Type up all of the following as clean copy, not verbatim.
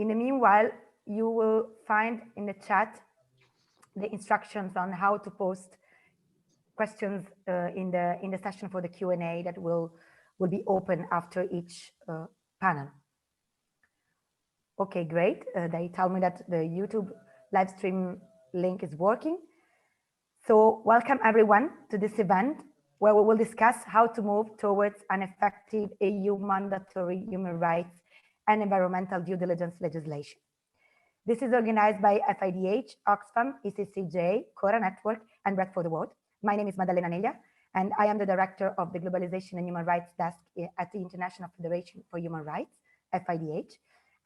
In the meanwhile, you will find in the chat the instructions on how to post questions in the session for the Q&A that will be open after each panel. Okay, great. They tell me that the YouTube live stream link is working. So welcome everyone to this event where we will discuss how to move towards an effective EU mandatory human rights and environmental due diligence legislation. This is organized by FIDH, Oxfam, ECCJ, Cora Network, and Bread for the World. My name is Maddalena Neglia, and I am the director of the Globalization and Human Rights Desk at the International Federation for Human Rights, FIDH.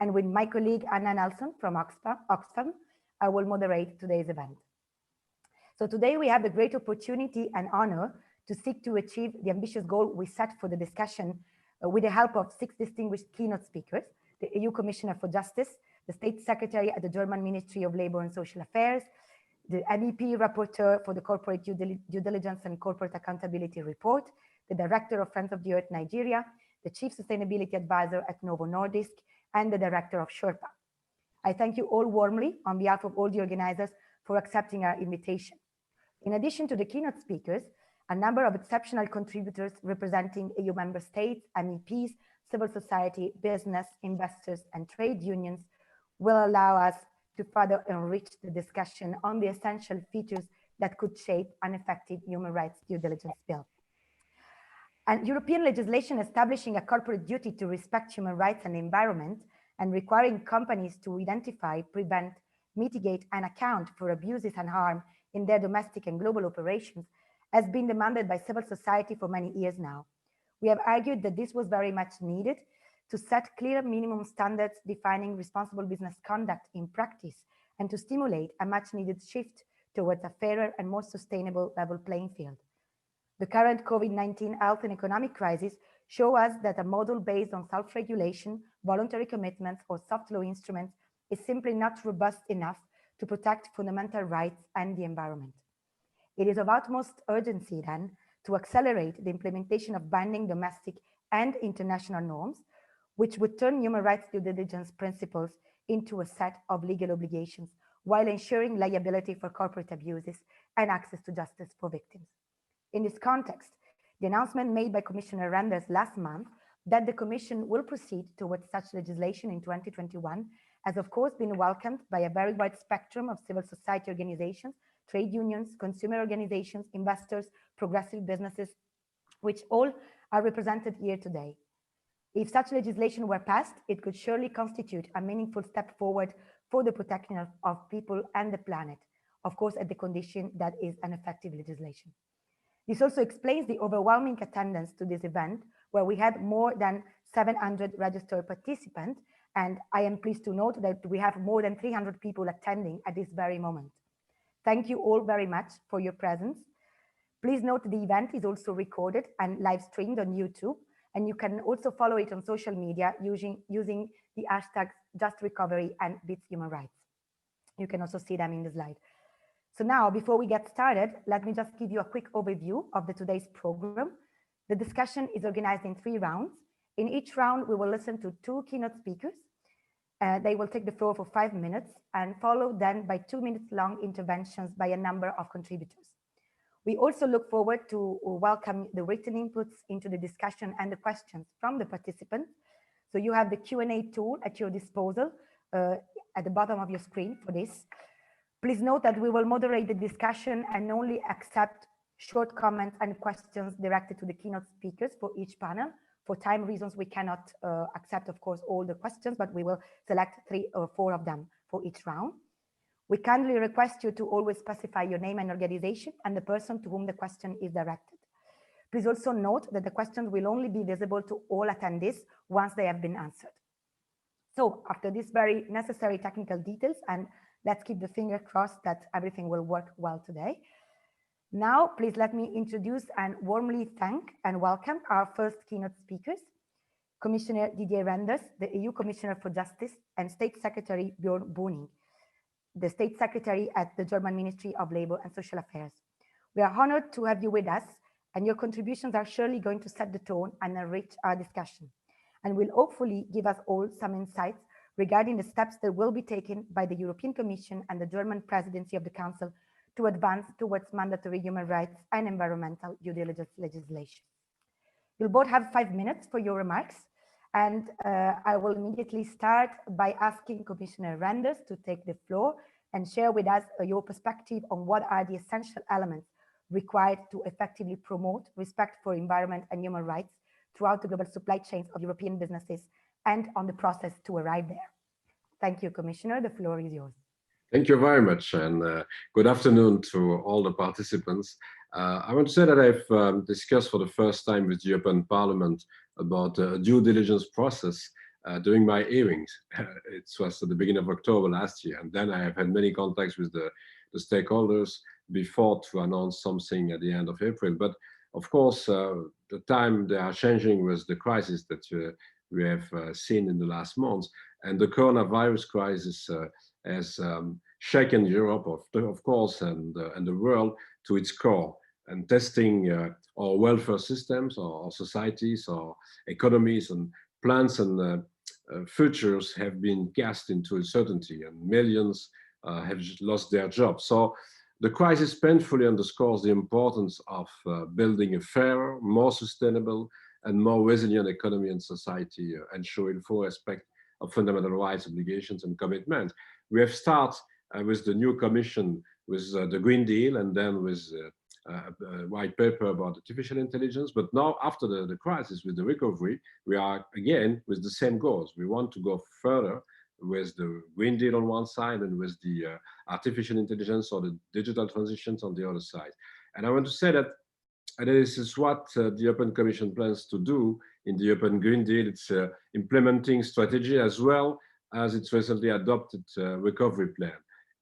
And with my colleague Anna Nelson from Oxfam, I will moderate today's event. So today we have the great opportunity and honor to seek to achieve the ambitious goal we set for the discussion with the help of 6 distinguished keynote speakers, the EU Commissioner for Justice, the State Secretary at the German Ministry of Labour and Social Affairs, the MEP Rapporteur for the Corporate Due Diligence and Corporate Accountability Report, the Director of Friends of the Earth Nigeria, the Chief Sustainability Advisor at Novo Nordisk, and the Director of Sherpa. I thank you all warmly on behalf of all the organizers for accepting our invitation. In addition to the keynote speakers, a number of exceptional contributors representing EU member states, MEPs, civil society, business, investors, and trade unions will allow us to further enrich the discussion on the essential features that could shape an effective human rights due diligence bill. And European legislation establishing a corporate duty to respect human rights and the environment and requiring companies to identify, prevent, mitigate, and account for abuses and harm in their domestic and global operations has been demanded by civil society for many years now. We have argued that this was very much needed to set clear minimum standards defining responsible business conduct in practice and to stimulate a much needed shift towards a fairer and more sustainable level playing field. The current COVID-19 health and economic crisis show us that a model based on self-regulation, voluntary commitments, or soft law instruments is simply not robust enough to protect fundamental rights and the environment. It is of utmost urgency then to accelerate the implementation of binding domestic and international norms, which would turn human rights due diligence principles into a set of legal obligations while ensuring liability for corporate abuses and access to justice for victims. In this context, the announcement made by Commissioner Reynders last month that the Commission will proceed towards such legislation in 2021 has of course been welcomed by a very wide spectrum of civil society organizations, trade unions, consumer organizations, investors, progressive businesses, which all are represented here today. If such legislation were passed, it could surely constitute a meaningful step forward for the protection of people and the planet, of course at the condition that is an effective legislation. This also explains the overwhelming attendance to this event, where we had more than 700 registered participants, and I am pleased to note that we have more than 300 people attending at this very moment. Thank you all very much for your presence. Please note the event is also recorded and live streamed on YouTube, and you can also follow it on social media using the hashtags JustRecovery and BitsHumanRights. You can also see them in the slide. So now, before we get started, let me just give you a quick overview of today's program. The discussion is organized in 3 rounds. In each round, we will listen to 2 keynote speakers. They will take the floor for 5 minutes and followed then by 2 minutes long interventions by a number of contributors. We also look forward to welcome the written inputs into the discussion and the questions from the participants. So you have the Q&A tool at your disposal at the bottom of your screen for this. Please note that we will moderate the discussion and only accept short comments and questions directed to the keynote speakers for each panel. For time reasons, we cannot accept, of course, all the questions, but we will select 3 or 4 of them for each round. We kindly request you to always specify your name and organization and the person to whom the question is directed. Please also note that the questions will only be visible to all attendees once they have been answered. So after these very necessary technical details, and let's keep the finger crossed that everything will work well today. Now, please let me introduce and warmly thank and welcome our first keynote speakers, Commissioner Didier Reynders, the EU Commissioner for Justice, and State Secretary Björn Boning, the State Secretary at the German Ministry of Labour and Social Affairs. We are honored to have you with us, and your contributions are surely going to set the tone and enrich our discussion, and will hopefully give us all some insights regarding the steps that will be taken by the European Commission and the German presidency of the Council to advance towards mandatory human rights and environmental due diligence legislation. You'll both have 5 minutes for your remarks, and I will immediately start by asking Commissioner Randers to take the floor and share with us your perspective on what are the essential elements required to effectively promote respect for environment and human rights throughout the global supply chains of European businesses and on the process to arrive there. Thank you, Commissioner. The floor is yours. Thank you very much, and good afternoon to all the participants. I want to say that I've discussed for the first time with the European Parliament about a due diligence process during my hearings. It was at the beginning of October last year, and then I have had many contacts with the stakeholders before to announce something at the end of April. But of course, the time they are changing with the crisis that we have seen in the last months, and the coronavirus crisis has shaken Europe, of course, and the world to its core, and testing our welfare systems, our societies, our economies, and plans and futures have been cast into uncertainty, and millions have lost their jobs. So the crisis painfully underscores the importance of building a fairer, more sustainable, and more resilient economy and society, ensuring full respect of fundamental rights, obligations, and commitments. We have started with the new Commission, with the Green Deal, and then with a white paper about artificial intelligence. But now, after the crisis, with the recovery, we are again with the same goals. We want to go further with the Green Deal on one side and with the artificial intelligence or the digital transitions on the other side. And I want to say that this is what the European Commission plans to do in the European Green Deal. It's implementing strategy as well as its recently adopted recovery plan.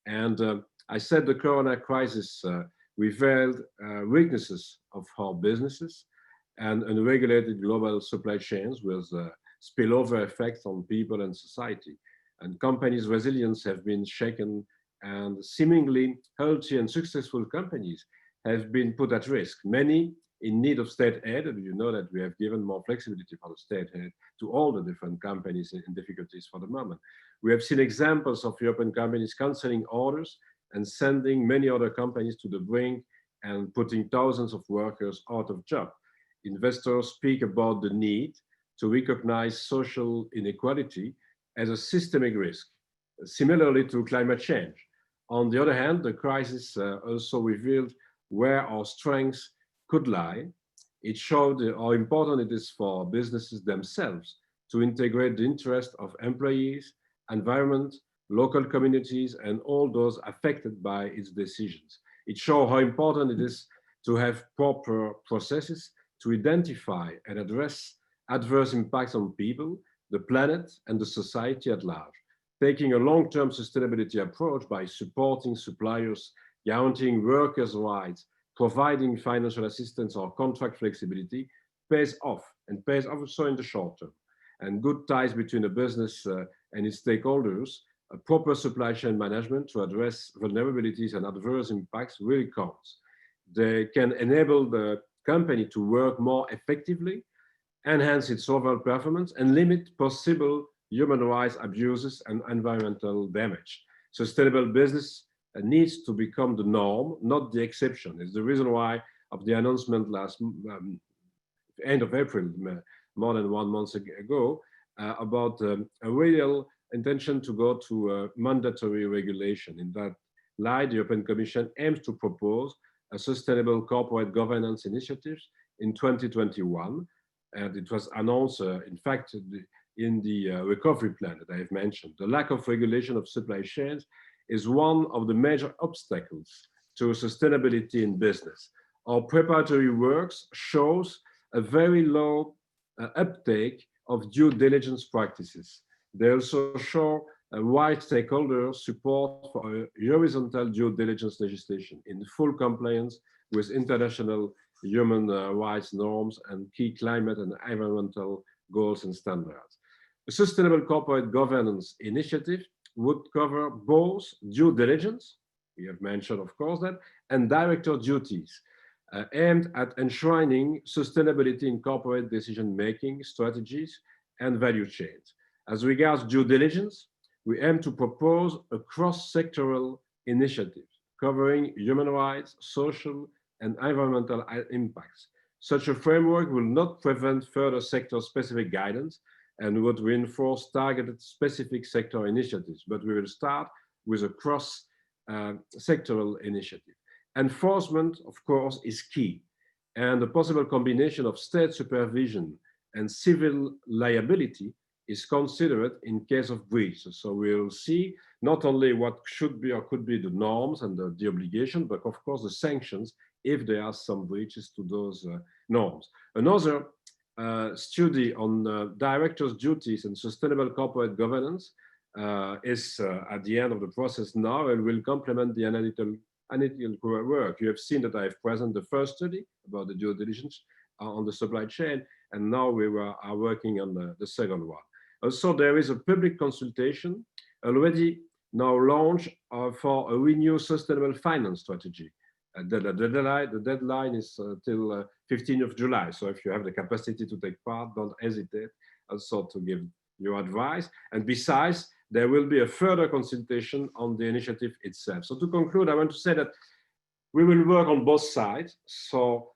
And I said the corona crisis revealed weaknesses of our businesses and unregulated global supply chains with spillover effects on people and society. And companies' resilience have been shaken, and seemingly healthy and successful companies have been put at risk. Many in need of state aid, and you know that we have given more flexibility for the state aid to all the different companies in difficulties for the moment. We have seen examples of European companies cancelling orders and sending many other companies to the brink and putting thousands of workers out of job. Investors speak about the need to recognize social inequality as a systemic risk, similarly to climate change. On the other hand, the crisis also revealed where our strengths could lie. It showed how important it is for businesses themselves to integrate the interest of employees, environment, local communities, and all those affected by its decisions. It showed how important it is to have proper processes to identify and address adverse impacts on people, the planet, and the society at large, taking a long-term sustainability approach by supporting suppliers, guaranteeing workers' rights, providing financial assistance or contract flexibility pays off, and pays off also in the short term. And good ties between a business and its stakeholders, a proper supply chain management to address vulnerabilities and adverse impacts really counts. They can enable the company to work more effectively, enhance its overall performance, and limit possible human rights abuses and environmental damage. Sustainable business needs to become the norm, not the exception. It's the reason why of the announcement last end of April, more than 1 month ago, about a real intention to go to mandatory regulation. In that light, the European Commission aims to propose a sustainable corporate governance initiative in 2021. And it was announced, in fact, in the recovery plan that I have mentioned. The lack of regulation of supply chains is one of the major obstacles to sustainability in business. Our preparatory works shows a very low uptake of due diligence practices. They also show a wide stakeholder support for a horizontal due diligence legislation in full compliance with international human rights norms and key climate and environmental goals and standards. A sustainable corporate governance initiative would cover both due diligence, we have mentioned of course that, and director duties, aimed at enshrining sustainability in corporate decision-making strategies and value chains. As regards due diligence, we aim to propose a cross-sectoral initiative covering human rights, social, and environmental impacts. Such a framework will not prevent further sector-specific guidance and would reinforce targeted specific sector initiatives, but we will start with a cross-sectoral initiative. Enforcement, of course, is key, and the possible combination of state supervision and civil liability is considered in case of breach. So we'll see not only what should be or could be the norms and the obligation, but of course the sanctions if there are some breaches to those norms. Another study on directors' duties and sustainable corporate governance is at the end of the process now and will complement the analytical work. You have seen that I have presented the first study about the due diligence on the supply chain, and now we are working on the second one. Also, there is a public consultation already now launched for a renewed sustainable finance strategy. The deadline is till 15th of July. So if you have the capacity to take part, don't hesitate also to give your advice. And besides, there will be a further consultation on the initiative itself. So to conclude, I want to say that we will work on both sides. So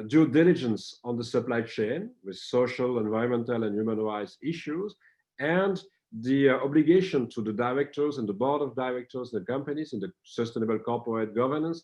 due diligence on the supply chain with social, environmental, and human rights issues, and the obligation to the directors and the board of directors, the companies in the sustainable corporate governance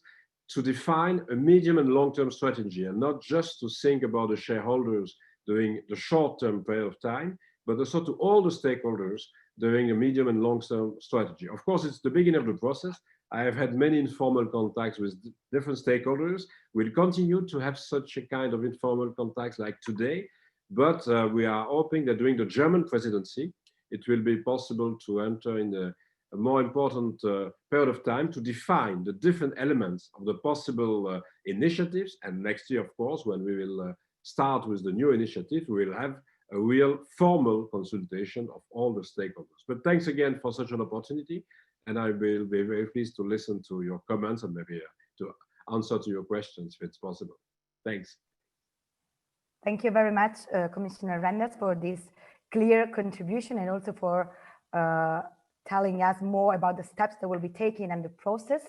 to define a medium and long-term strategy, and not just to think about the shareholders during the short-term period of time, but also to all the stakeholders during a medium and long-term strategy. Of course, it's the beginning of the process. I have had many informal contacts with different stakeholders. We'll continue to have such a kind of informal contacts like today, but we are hoping that during the German presidency, it will be possible to enter in a more important period of time to define the different elements of the possible initiatives. And next year, of course, when we will start with the new initiative, we will have a real formal consultation of all the stakeholders. But thanks again for such an opportunity. And I will be very pleased to listen to your comments and maybe to answer to your questions if it's possible. Thanks. Thank you very much, Commissioner Renders, for this clear contribution and also for telling us more about the steps that will be taken and the process,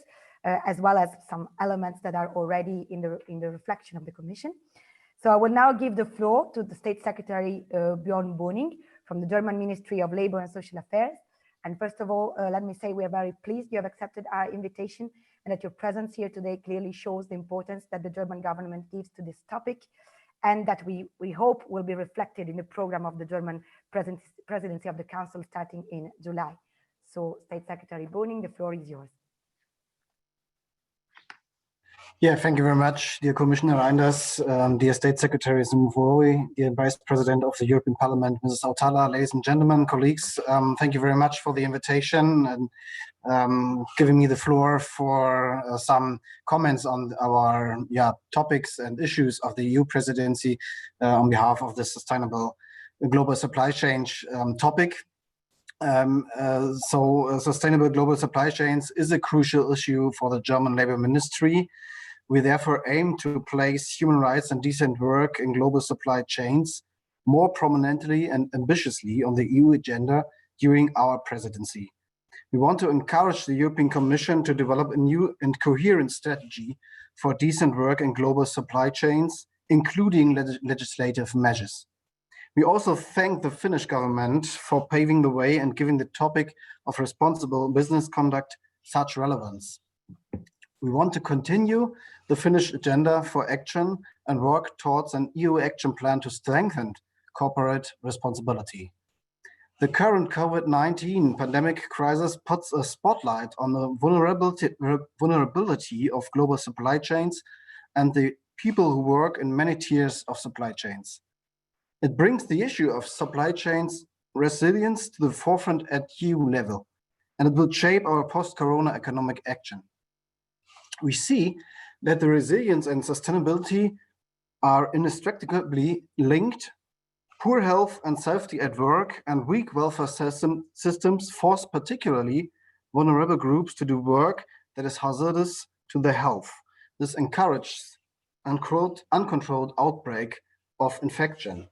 as well as some elements that are already in the reflection of the Commission. So I will now give the floor to the State Secretary Björn Boning from the German Ministry of Labour and Social Affairs. And first of all, let me say we are very pleased you have accepted our invitation and that your presence here today clearly shows the importance that the German government gives to this topic, and that we hope will be reflected in the program of the German presidency of the Council starting in July. So State Secretary Boning, the floor is yours. Yeah, thank you very much, dear Commissioner Reinders, dear State Secretary Zumwori, dear Vice President of the European Parliament, Mrs. Autala, ladies and gentlemen, colleagues. Thank you very much for the invitation and giving me the floor for some comments on our topics and issues of the EU presidency on behalf of the sustainable global supply chain topic. Sustainable global supply chains is a crucial issue for the German Labour Ministry. We therefore aim to place human rights and decent work in global supply chains more prominently and ambitiously on the EU agenda during our presidency. We want to encourage the European Commission to develop a new and coherent strategy for decent work in global supply chains, including legislative measures. We also thank the Finnish government for paving the way and giving the topic of responsible business conduct such relevance. We want to continue the Finnish agenda for action and work towards an EU action plan to strengthen corporate responsibility. The current COVID-19 pandemic crisis puts a spotlight on the vulnerability of global supply chains and the people who work in many tiers of supply chains. It brings the issue of supply chains resilience to the forefront at EU level, and it will shape our post-corona economic action. We see that the resilience and sustainability are inextricably linked. Poor health and safety at work and weak welfare systems force particularly vulnerable groups to do work that is hazardous to their health. This encourages uncontrolled outbreak of infection.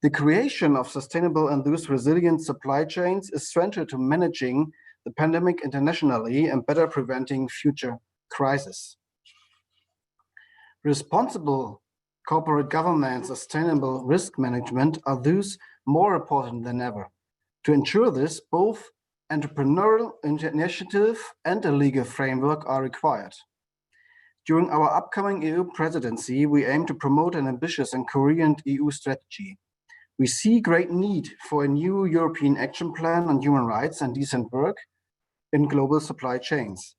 The creation of sustainable and thus resilient supply chains is central to managing the pandemic internationally and better preventing future crises. Responsible corporate governance, sustainable risk management are thus more important than ever. To ensure this, both entrepreneurial initiative and a legal framework are required. During our upcoming EU presidency, we aim to promote an ambitious and coherent EU strategy. We see great need for a new European action plan on human rights and decent work in global supply chains.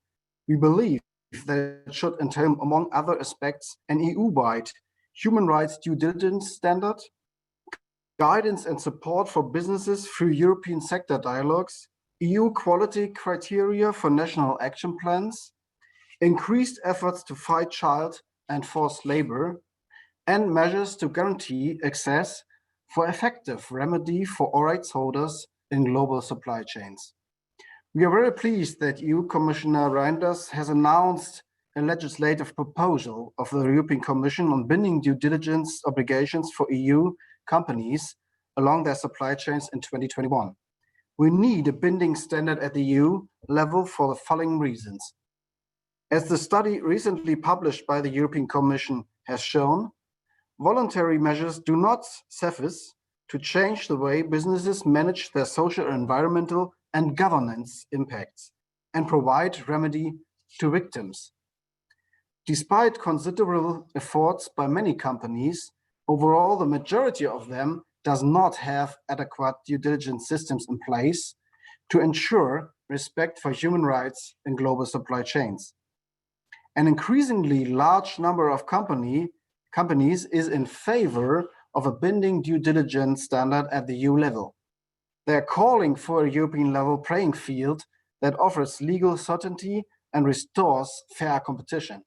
We believe that it should entail, among other aspects, an EU-wide human rights due diligence standard, guidance and support for businesses through European sector dialogues, EU quality criteria for national action plans, increased efforts to fight child and forced labor, and measures to guarantee access for effective remedy for all rights holders in global supply chains. We are very pleased that EU Commissioner Reinders has announced a legislative proposal of the European Commission on binding due diligence obligations for EU companies along their supply chains in 2021. We need a binding standard at the EU level for the following reasons. As the study recently published by the European Commission has shown, voluntary measures do not suffice to change the way businesses manage their social, environmental, and governance impacts and provide remedy to victims. Despite considerable efforts by many companies, overall the majority of them does not have adequate due diligence systems in place to ensure respect for human rights in global supply chains. An increasingly large number of companies is in favor of a binding due diligence standard at the EU level. They are calling for a European level playing field that offers legal certainty and restores fair competition.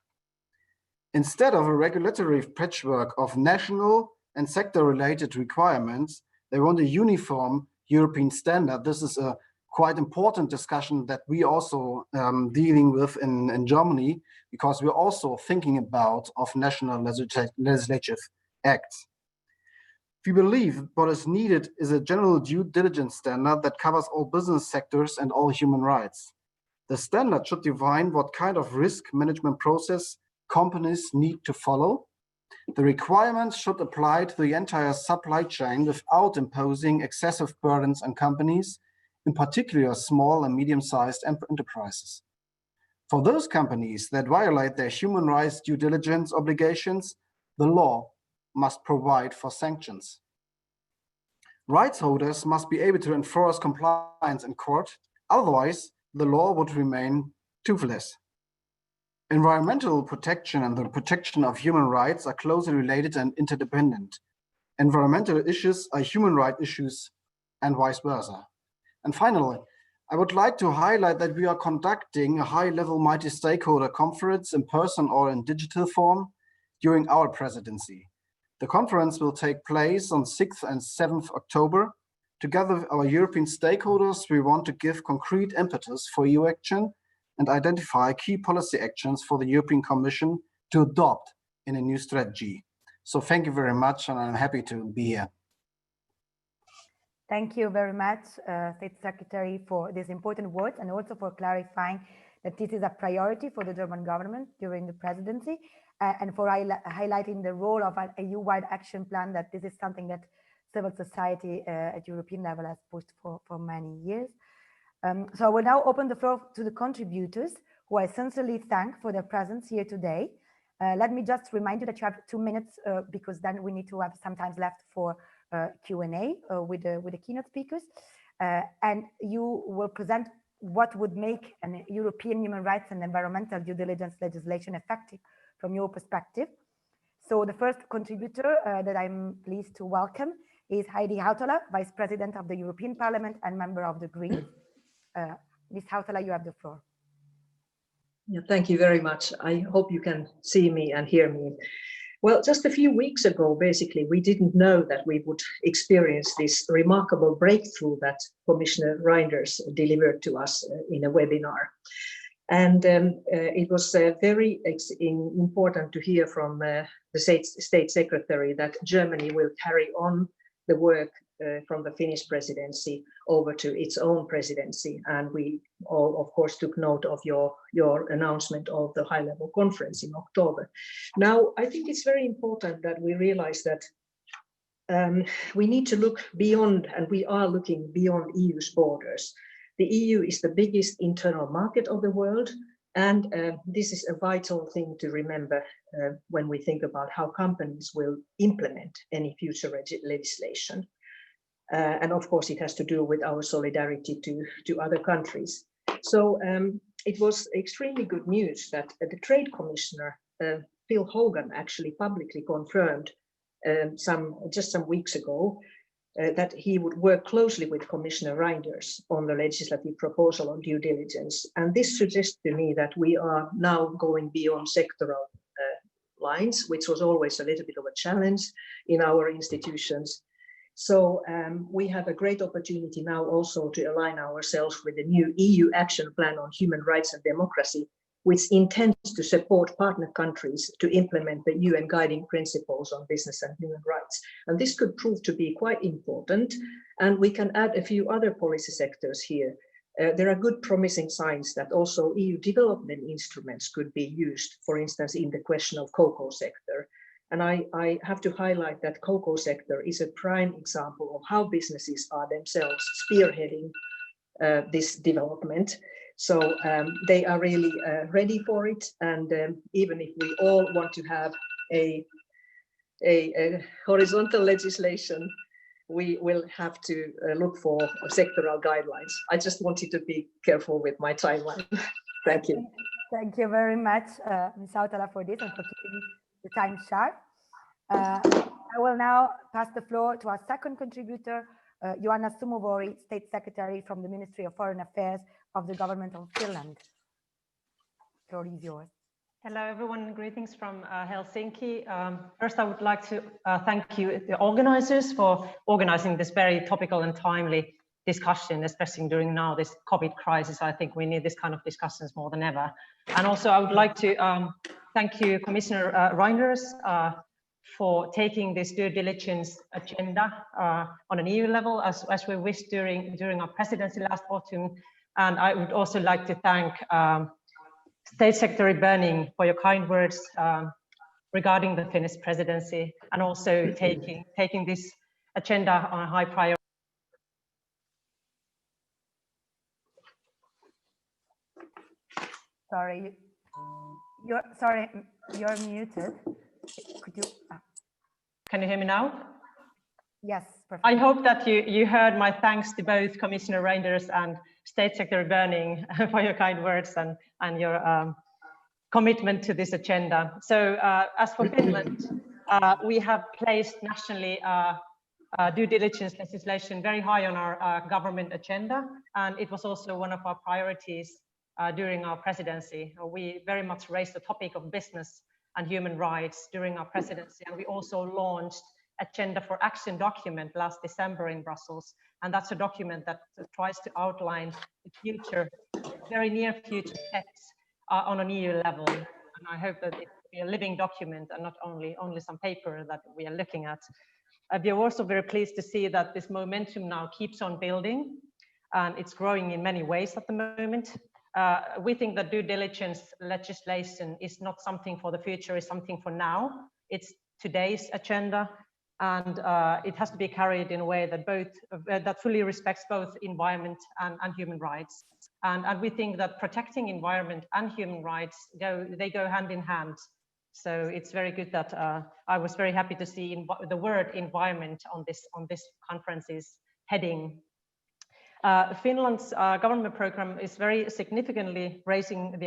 Instead of a regulatory patchwork of national and sector-related requirements, they want a uniform European standard. This is a quite important discussion that we also dealing with in Germany, because we're also thinking about of national legislative acts. We believe what is needed is a general due diligence standard that covers all business sectors and all human rights. The standard should define what kind of risk management process companies need to follow. The requirements should apply to the entire supply chain without imposing excessive burdens on companies, in particular small and medium-sized enterprises. For those companies that violate their human rights due diligence obligations, the law must provide for sanctions. Rights holders must be able to enforce compliance in court, otherwise the law would remain toothless. Environmental protection and the protection of human rights are closely related and interdependent. Environmental issues are human rights issues and vice versa. And finally, I would like to highlight that we are conducting a high-level multi-stakeholder conference in person or in digital form during our presidency. The conference will take place on 6th and 7th October. Together with our European stakeholders, we want to give concrete impetus for EU action and identify key policy actions for the European Commission to adopt in a new strategy. So thank you very much, and I'm happy to be here. Thank you very much, State Secretary, for these important words and also for clarifying that this is a priority for the German government during the presidency and for highlighting the role of an EU-wide action plan, that this is something that civil society at European level has pushed for many years. So I will now open the floor to the contributors, who I sincerely thank for their presence here today. Let me just remind you that you have 2 minutes because then we need to have some time left for Q&A with the keynote speakers. And you will present what would make an European human rights and environmental due diligence legislation effective from your perspective. So the first contributor that I'm pleased to welcome is Heidi Hautala, Vice President of the European Parliament and member of the Greens. Ms. Hautala, you have the floor. Yeah, thank you very much. I hope you can see me and hear me. Well, just a few weeks ago, basically, we didn't know that we would experience this remarkable breakthrough that Commissioner Reinders delivered to us in a webinar. And it was very important to hear from the State Secretary that Germany will carry on the work from the Finnish presidency over to its own presidency. And we all, of course, took note of your announcement of the high-level conference in October. Now, I think it's very important that we realize that we need to look beyond, and we are looking beyond EU's borders. The EU is the biggest internal market of the world, and this is a vital thing to remember when we think about how companies will implement any future legislation. And of course, it has to do with our solidarity to other countries. So it was extremely good news that the Trade Commissioner, Phil Hogan, actually publicly confirmed just some weeks ago that he would work closely with Commissioner Reinders on the legislative proposal on due diligence. And this suggests to me that we are now going beyond sectoral lines, which was always a little bit of a challenge in our institutions. So we have a great opportunity now also to align ourselves with the new EU Action Plan on Human Rights and Democracy, which intends to support partner countries to implement the UN guiding principles on business and human rights. And this could prove to be quite important. And we can add a few other policy sectors here. There are good promising signs that also EU development instruments could be used, for instance, in the question of cocoa sector. And I have to highlight that cocoa sector is a prime example of how businesses are themselves spearheading this development. So they are really ready for it. And even if we all want to have a horizontal legislation, we will have to look for sectoral guidelines. I just wanted to be careful with my timeline. Thank you. Thank you very much, Ms. Hautala, for this and for keeping the time sharp. I will now pass the floor to our second contributor, Joanna Sumovori, State Secretary from the Ministry of Foreign Affairs of the Government of Finland. The floor is yours. Hello, everyone. Greetings from Helsinki. First, I would like to thank you, the organizers, for organizing this very topical and timely discussion, especially during now this COVID crisis. I think we need this kind of discussions more than ever. And also, I would like to thank you, Commissioner Reinders, for taking this due diligence agenda on an EU level, as we wished during our presidency last autumn. And I would also like to thank State Secretary Berning for your kind words regarding the Finnish presidency, and also taking this agenda on a high priority. Sorry, you're muted. Could you? Can you hear me now? Yes, perfect. I hope that you heard my thanks to both Commissioner Reinders and State Secretary Berning for your kind words and your commitment to this agenda. So as for Finland, we have placed nationally due diligence legislation very high on our government agenda, and it was also one of our priorities during our presidency. We very much raised the topic of business and human rights during our presidency, and we also launched Agenda for Action document last December in Brussels, and that's a document that tries to outline the future, very near future steps on an EU level. And I hope that it will be a living document and not only some paper that we are looking at. We are also very pleased to see that this momentum now keeps on building, and it's growing in many ways at the moment. We think that due diligence legislation is not something for the future, it's something for now. It's today's agenda, and it has to be carried in a way that that fully respects both environment and human rights. And we think that protecting environment and human rights go hand in hand. So it's very good that I was very happy to see the word environment on this conference's heading. Finland's government program is very significantly raising the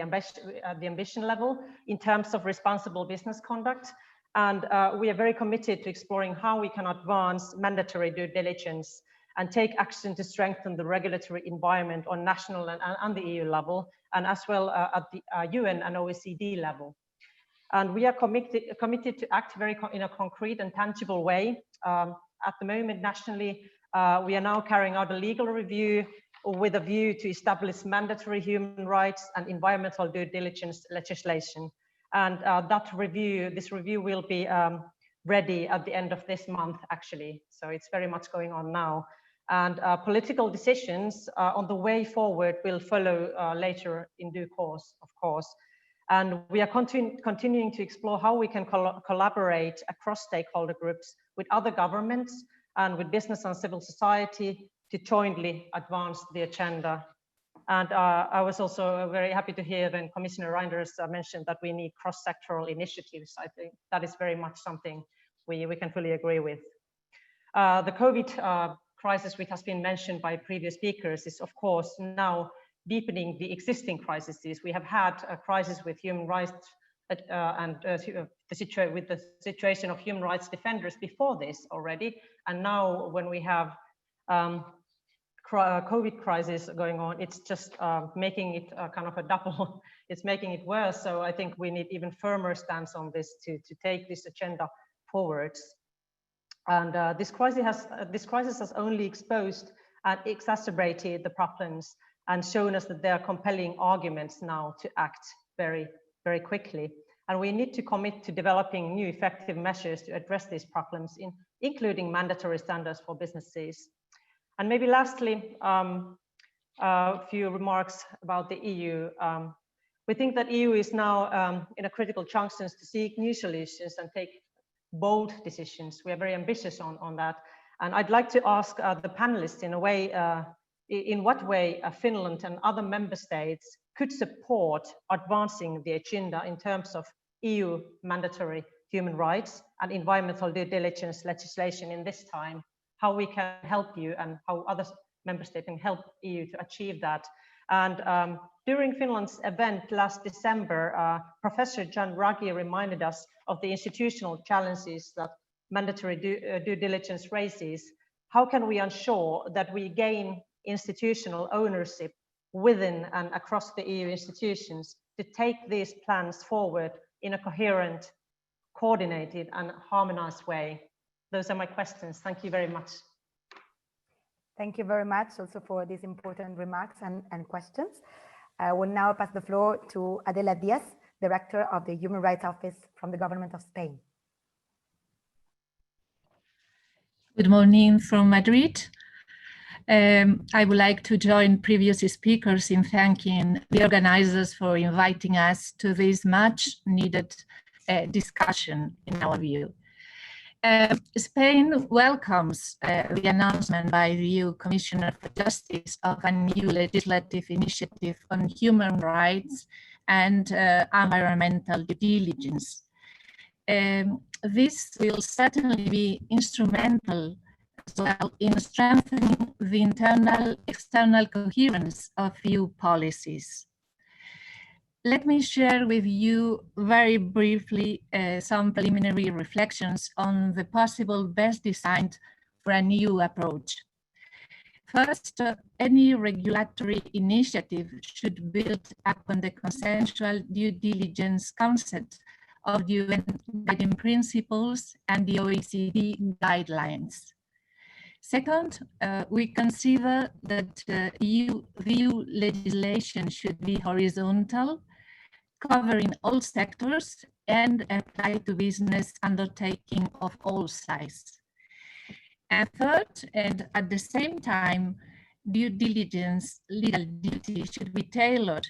ambition level in terms of responsible business conduct. And we are very committed to exploring how we can advance mandatory due diligence and take action to strengthen the regulatory environment on national and the EU level, and as well at the UN and OECD level. And we are committed to act in a concrete and tangible way. At the moment, nationally, we are now carrying out a legal review with a view to establish mandatory human rights and environmental due diligence legislation. And this review will be ready at the end of this month, actually. So it's very much going on now. And political decisions on the way forward will follow later in due course, of course. And we are continuing to explore how we can collaborate across stakeholder groups with other governments and with business and civil society to jointly advance the agenda. And I was also very happy to hear when Commissioner Reinders mentioned that we need cross-sectoral initiatives. I think that is very much something we can fully agree with. The COVID crisis, which has been mentioned by previous speakers, is of course now deepening the existing crises. We have had a crisis with human rights and the situation of human rights defenders before this already. And now when we have COVID crisis going on, it's just making it kind of a double, it's making it worse. So I think we need even firmer stance on this to take this agenda forwards. And this crisis has only exposed and exacerbated the problems and shown us that there are compelling arguments now to act very, very quickly. And we need to commit to developing new effective measures to address these problems, including mandatory standards for businesses. And maybe lastly, a few remarks about the EU. We think that EU is now in a critical junction to seek new solutions and take bold decisions. We are very ambitious on that. And I'd like to ask the panelists in what way Finland and other member states could support advancing the agenda in terms of EU mandatory human rights and environmental due diligence legislation in this time, how we can help you and how other member states can help EU to achieve that. And during Finland's event last December, Professor Jan Ragi reminded us of the institutional challenges that mandatory due diligence raises. How can we ensure that we gain institutional ownership within and across the EU institutions to take these plans forward in a coherent, coordinated and harmonized way? Those are my questions. Thank you very much. Thank you very much also for these important remarks and questions. I will now pass the floor to Adela Diaz, Director of the Human Rights Office from the Government of Spain. Good morning from Madrid. I would like to join previous speakers in thanking the organizers for inviting us to this much needed discussion in our view. Spain welcomes the announcement by the EU Commissioner for Justice of a new legislative initiative on human rights and environmental due diligence. This will certainly be instrumental as well in strengthening the internal-external coherence of EU policies. Let me share with you very briefly some preliminary reflections on the possible best design for a new approach. First, any regulatory initiative should build upon the consensual due diligence concept of the UN guiding principles and the OECD guidelines. Second, we consider that EU legislation should be horizontal, covering all sectors and apply to business undertaking of all sizes. And third, and at the same time, due diligence legal duty should be tailored,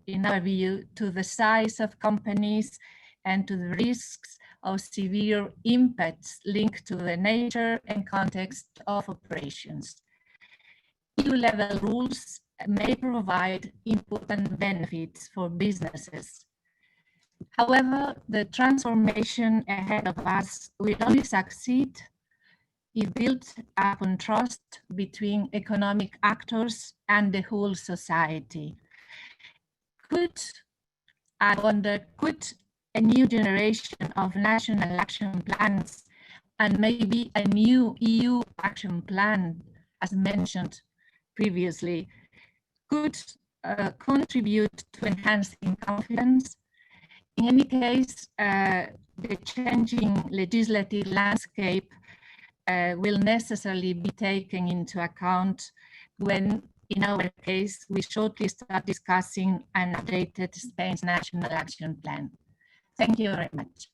in our view, to the size of companies and to the risks of severe impacts linked to the nature and context of operations. EU-level rules may provide important benefits for businesses. However, the transformation ahead of us will only succeed if built upon trust between economic actors and the whole society. I wonder, could a new generation of national action plans and maybe a new EU action plan, as mentioned previously, could contribute to enhancing confidence? In any case, the changing legislative landscape will necessarily be taken into account when, in our case, we shortly start discussing an updated Spain's national action plan. Thank you very much.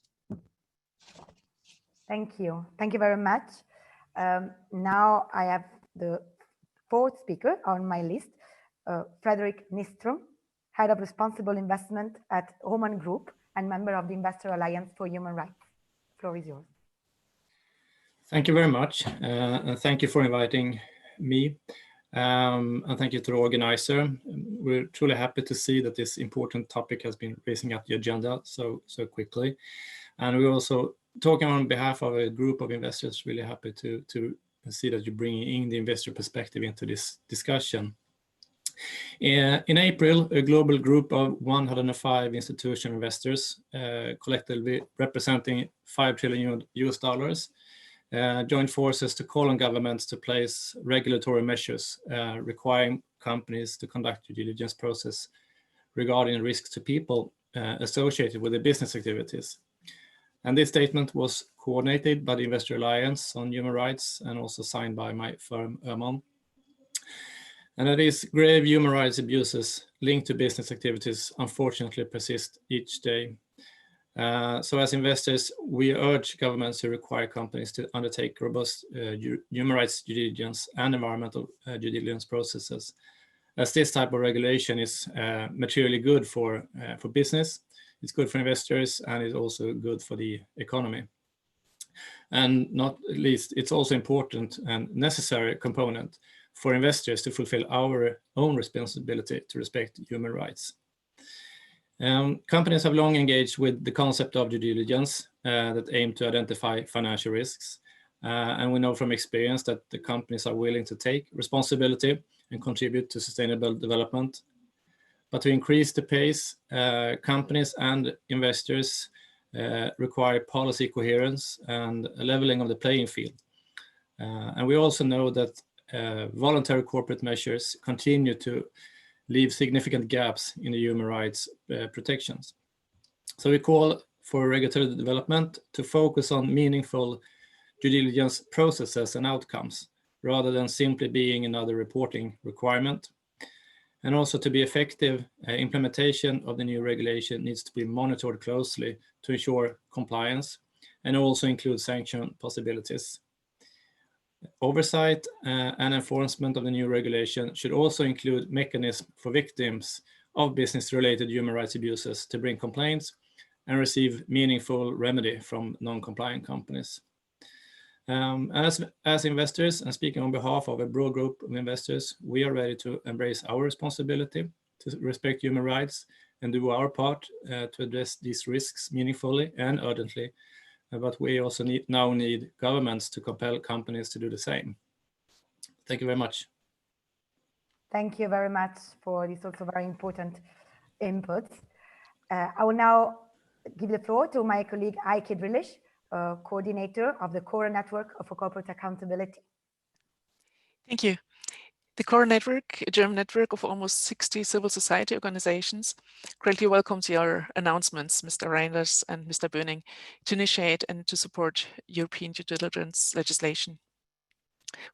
Thank you. Thank you very much. Now I have the fourth speaker on my list, Frederick Nystrom, Head of Responsible Investment at Homan Group and member of the Investor Alliance for Human Rights. The floor is yours. Thank you very much. And thank you for inviting me. And thank you to the organizer. We're truly happy to see that this important topic has been raising up the agenda so quickly. And we're also talking on behalf of a group of investors, really happy to see that you're bringing in the investor perspective into this discussion. In April, a global group of 105 institutional investors, collectively representing $5 trillion US, joined forces to call on governments to place regulatory measures requiring companies to conduct due diligence process regarding risks to people associated with their business activities. And this statement was coordinated by the Investor Alliance on Human Rights and also signed by my firm, Öhman. And that is grave human rights abuses linked to business activities unfortunately persist each day. So as investors, we urge governments to require companies to undertake robust human rights due diligence and environmental due diligence processes, as this type of regulation is materially good for business, it's good for investors, and it's also good for the economy. And not least, it's also important and necessary component for investors to fulfill our own responsibility to respect human rights. Companies have long engaged with the concept of due diligence that aim to identify financial risks. And we know from experience that the companies are willing to take responsibility and contribute to sustainable development. But to increase the pace, companies and investors require policy coherence and a leveling of the playing field. And we also know that voluntary corporate measures continue to leave significant gaps in the human rights protections. So we call for regulatory development to focus on meaningful due diligence processes and outcomes, rather than simply being another reporting requirement. And also to be effective, implementation of the new regulation needs to be monitored closely to ensure compliance and also include sanction possibilities. Oversight and enforcement of the new regulation should also include mechanisms for victims of business-related human rights abuses to bring complaints and receive meaningful remedy from non-compliant companies. As investors, and speaking on behalf of a broad group of investors, we are ready to embrace our responsibility to respect human rights and do our part to address these risks meaningfully and urgently. But we also now need governments to compel companies to do the same. Thank you very much. Thank you very much for this also very important input. I will now give the floor to my colleague Eike Drillich, coordinator of the Core Network for Corporate Accountability. Thank you. The Core Network, a German network of almost 60 civil society organizations, greatly welcomes your announcements, Mr. Reinders and Mr. Böning, to initiate and to support European due diligence legislation.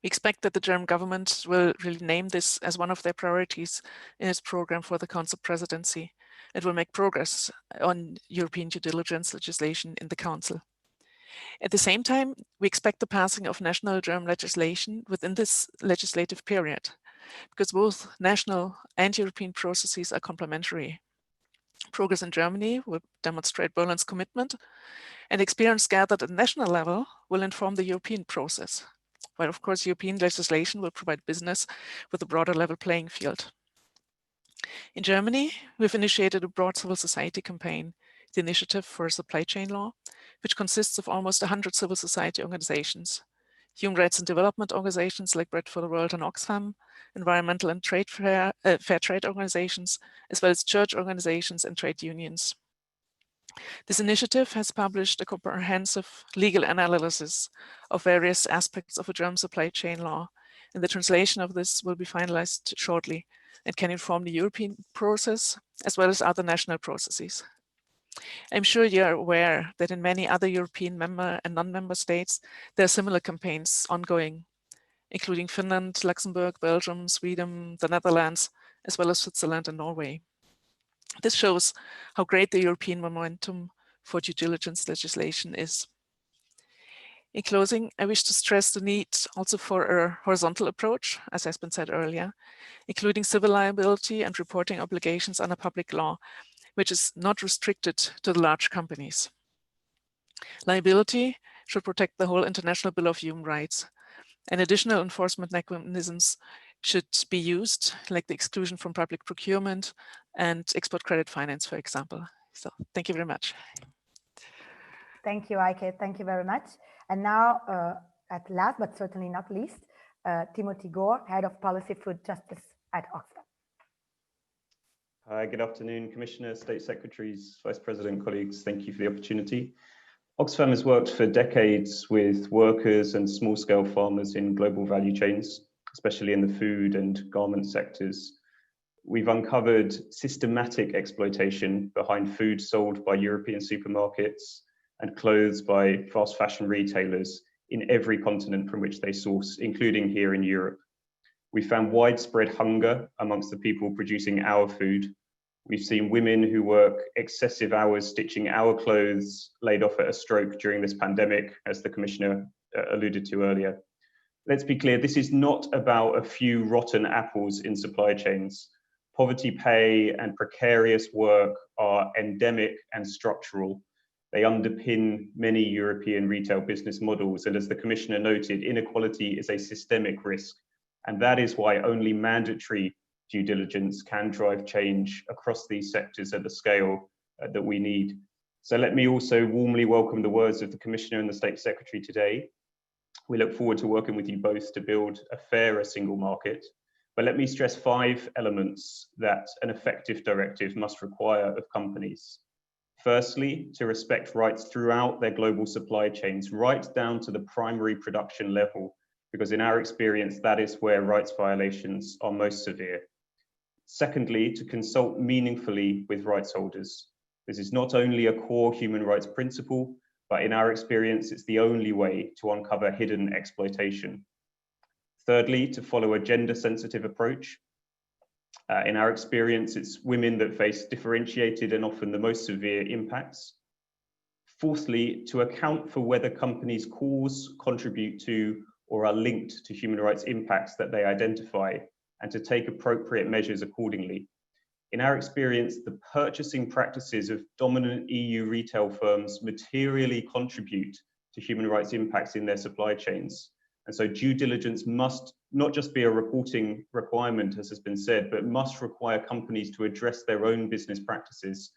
We expect that the German government will really name this as one of their priorities in its program for the Council presidency. It will make progress on European due diligence legislation in the Council. At the same time, we expect the passing of national German legislation within this legislative period, because both national and European processes are complementary. Progress in Germany will demonstrate Berlin's commitment, and experience gathered at national level will inform the European process, while of course European legislation will provide business with a broader level playing field. In Germany, we've initiated a broad civil society campaign, the Initiative for Supply Chain Law, which consists of almost 100 civil society organizations, human rights and development organizations like Bread for the World and Oxfam, environmental and fair trade organizations, as well as church organizations and trade unions. This initiative has published a comprehensive legal analysis of various aspects of a German supply chain law, and the translation of this will be finalized shortly and can inform the European process as well as other national processes. I'm sure you're aware that in many other European member and non-member states, there are similar campaigns ongoing, including Finland, Luxembourg, Belgium, Sweden, the Netherlands, as well as Switzerland and Norway. This shows how great the European momentum for due diligence legislation is. In closing, I wish to stress the need also for a horizontal approach, as has been said earlier, including civil liability and reporting obligations under public law, which is not restricted to the large companies. Liability should protect the whole International Bill of Human Rights, and additional enforcement mechanisms should be used, like the exclusion from public procurement and export credit finance, for example. So thank you very much. Thank you, Eike. Thank you very much. And now, at last, but certainly not least, Timothy Gore, Head of Policy Food Justice at Oxfam. Hi, good afternoon, Commissioner, State Secretaries, Vice President, colleagues. Thank you for the opportunity. Oxfam has worked for decades with workers and small-scale farmers in global value chains, especially in the food and garment sectors. We've uncovered systematic exploitation behind food sold by European supermarkets and clothes by fast fashion retailers in every continent from which they source, including here in Europe. We found widespread hunger amongst the people producing our food. We've seen women who work excessive hours stitching our clothes laid off at a stroke during this pandemic, as the Commissioner alluded to earlier. Let's be clear, this is not about a few rotten apples in supply chains. Poverty pay and precarious work are endemic and structural. They underpin many European retail business models. And as the Commissioner noted, inequality is a systemic risk. And that is why only mandatory due diligence can drive change across these sectors at the scale that we need. So let me also warmly welcome the words of the Commissioner and the State Secretary today. We look forward to working with you both to build a fairer single market. But let me stress 5 elements that an effective directive must require of companies. Firstly, to respect rights throughout their global supply chains, right down to the primary production level, because in our experience, that is where rights violations are most severe. Secondly, to consult meaningfully with rights holders. This is not only a core human rights principle, but in our experience, it's the only way to uncover hidden exploitation. Thirdly, to follow a gender-sensitive approach. In our experience, it's women that face differentiated and often the most severe impacts. Fourthly, to account for whether companies cause, contribute to, or are linked to human rights impacts that they identify, and to take appropriate measures accordingly. In our experience, the purchasing practices of dominant EU retail firms materially contribute to human rights impacts in their supply chains. And so due diligence must not just be a reporting requirement, as has been said, but must require companies to address their own business practices.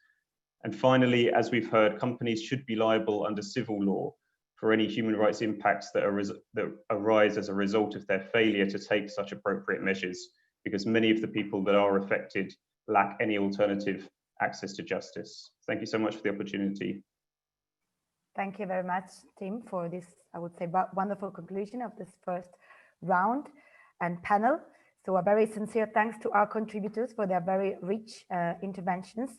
And finally, as we've heard, companies should be liable under civil law for any human rights impacts that arise as a result of their failure to take such appropriate measures, because many of the people that are affected lack any alternative access to justice. Thank you so much for the opportunity. Thank you very much, Tim, for this, I would say, wonderful conclusion of this first round and panel. So a very sincere thanks to our contributors for their very rich interventions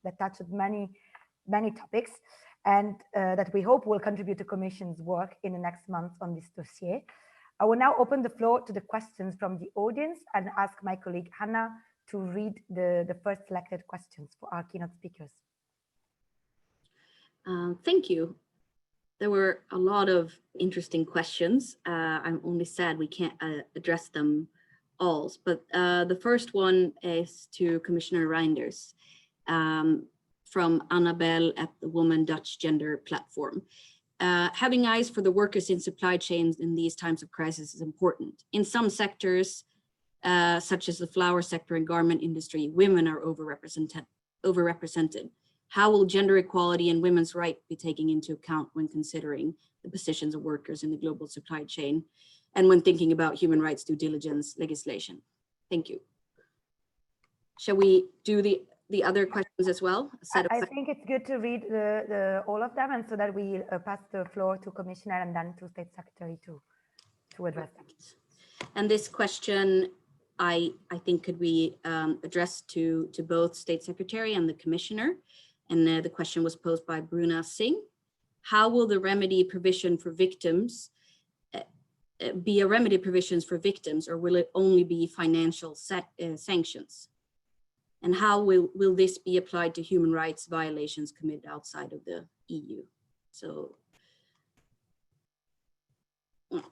that touched many topics, and that we hope will contribute to Commission's work in the next months on this dossier. I will now open the floor to the questions from the audience and ask my colleague Hannah to read the first selected questions for our keynote speakers. Thank you. There were a lot of interesting questions. I'm only sad we can't address them all, but the first one is to Commissioner Reinders from Annabelle at the Woman Dutch Gender Platform. Having eyes for the workers in supply chains in these times of crisis is important. In some sectors, such as the flower sector and garment industry, women are overrepresented. How will gender equality and women's rights be taken into account when considering the positions of workers in the global supply chain and when thinking about human rights due diligence legislation? Thank you. Shall we do the other questions as well? I think it's good to read all of them, and so that we pass the floor to Commissioner and then to State Secretary to address them. And this question, I think, could be addressed to both State Secretary and the Commissioner. And the question was posed by Bruna Singh. How will the remedy provision for victims be a remedy provisions for victims, or will it only be financial sanctions? And how will this be applied to human rights violations committed outside of the EU? So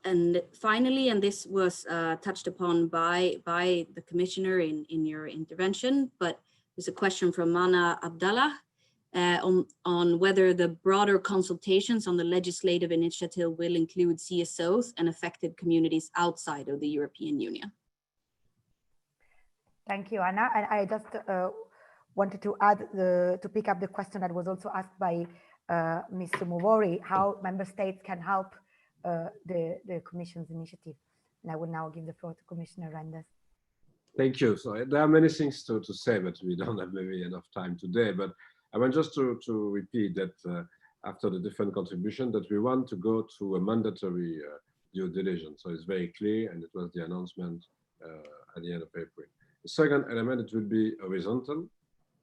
And finally, and this was touched upon by the commissioner in your intervention, but there's a question from Mana Abdallah on whether the broader consultations on the legislative initiative will include CSOs and affected communities outside of the European Union. Thank you, Anna. And I just wanted to add to pick up the question that was also asked by Mr. Muvori, how member states can help the Commission's initiative. And I will now give the floor to Commissioner Reinders. Thank you. So there are many things to say, but we don't have maybe enough time today. But I want just to repeat that after the different contributions, that we want to go to a mandatory due diligence. So it's very clear, and it was the announcement at the end of April. The second element, it will be horizontal,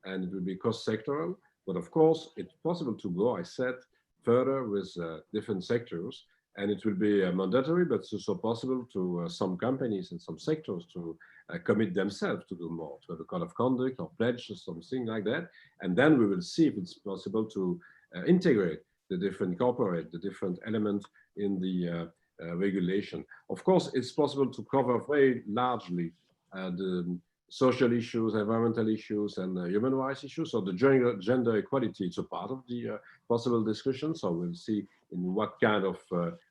and it will be cross-sectoral. But of course, it's possible to go, I said, further with different sectors. And it will be mandatory, but it's also possible to some companies and some sectors to commit themselves to do more, to have a code of conduct or pledge or something like that. And then we will see if it's possible to integrate the different corporate, the different elements in the regulation. Of course, it's possible to cover very largely the social issues, environmental issues, and human rights issues. So the gender equality is a part of the possible discussion. So we'll see in what kind of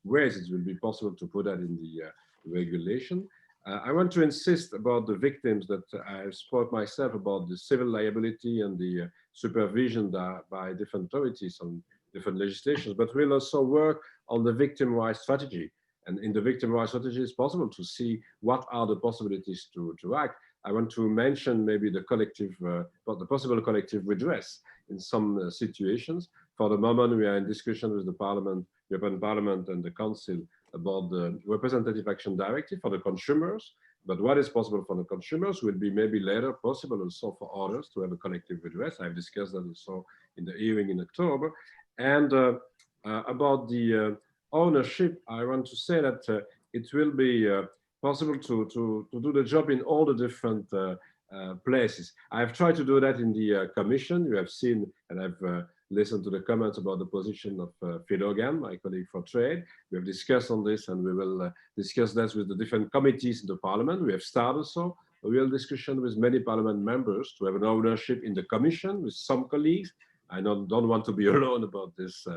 ways it will be possible to put that in the regulation. I want to insist about the victims that I spoke myself about the civil liability and the supervision by different authorities on different legislations, but we'll also work on the victim rights strategy. And in the victim rights strategy, it's possible to see what are the possibilities to act. I want to mention maybe the collective, the possible collective redress in some situations. For the moment, we are in discussion with the Parliament, European Parliament and the Council about the Representative Action Directive for the consumers. But what is possible for the consumers will be maybe later possible also for others to have a collective redress. I've discussed that also in the hearing in October. And about the ownership, I want to say that it will be possible to do the job in all the different places. I've tried to do that in the Commission. You have seen, and I've listened to the comments about the position of Phil Hogan, my colleague for trade. We have discussed on this, and we will discuss that with the different committees in the Parliament. We have started so a real discussion with many Parliament members to have an ownership in the Commission with some colleagues. I don't want to be alone about this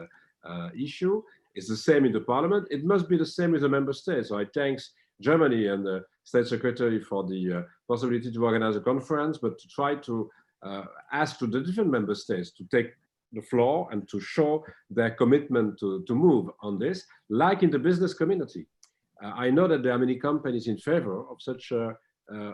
issue. It's the same in the Parliament. It must be the same with the member states. So I thank Germany and the State Secretary for the possibility to organize a conference, but to try to ask to the different member states to take the floor and to show their commitment to move on this, like in the business community. I know that there are many companies in favor of such a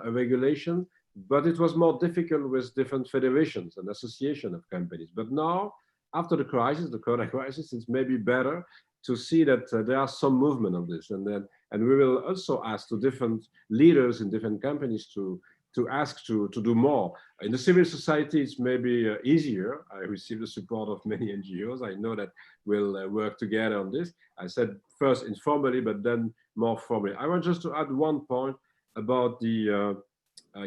regulation, but it was more difficult with different federations and associations of companies. But now, after the crisis, the Corona crisis, it's maybe better to see that there are some movement on this. And we will also ask to different leaders in different companies to ask to do more. In the civil society, it's maybe easier. I receive the support of many NGOs. I know that we'll work together on this. I said first informally, but then more formally. I want just to add one point about the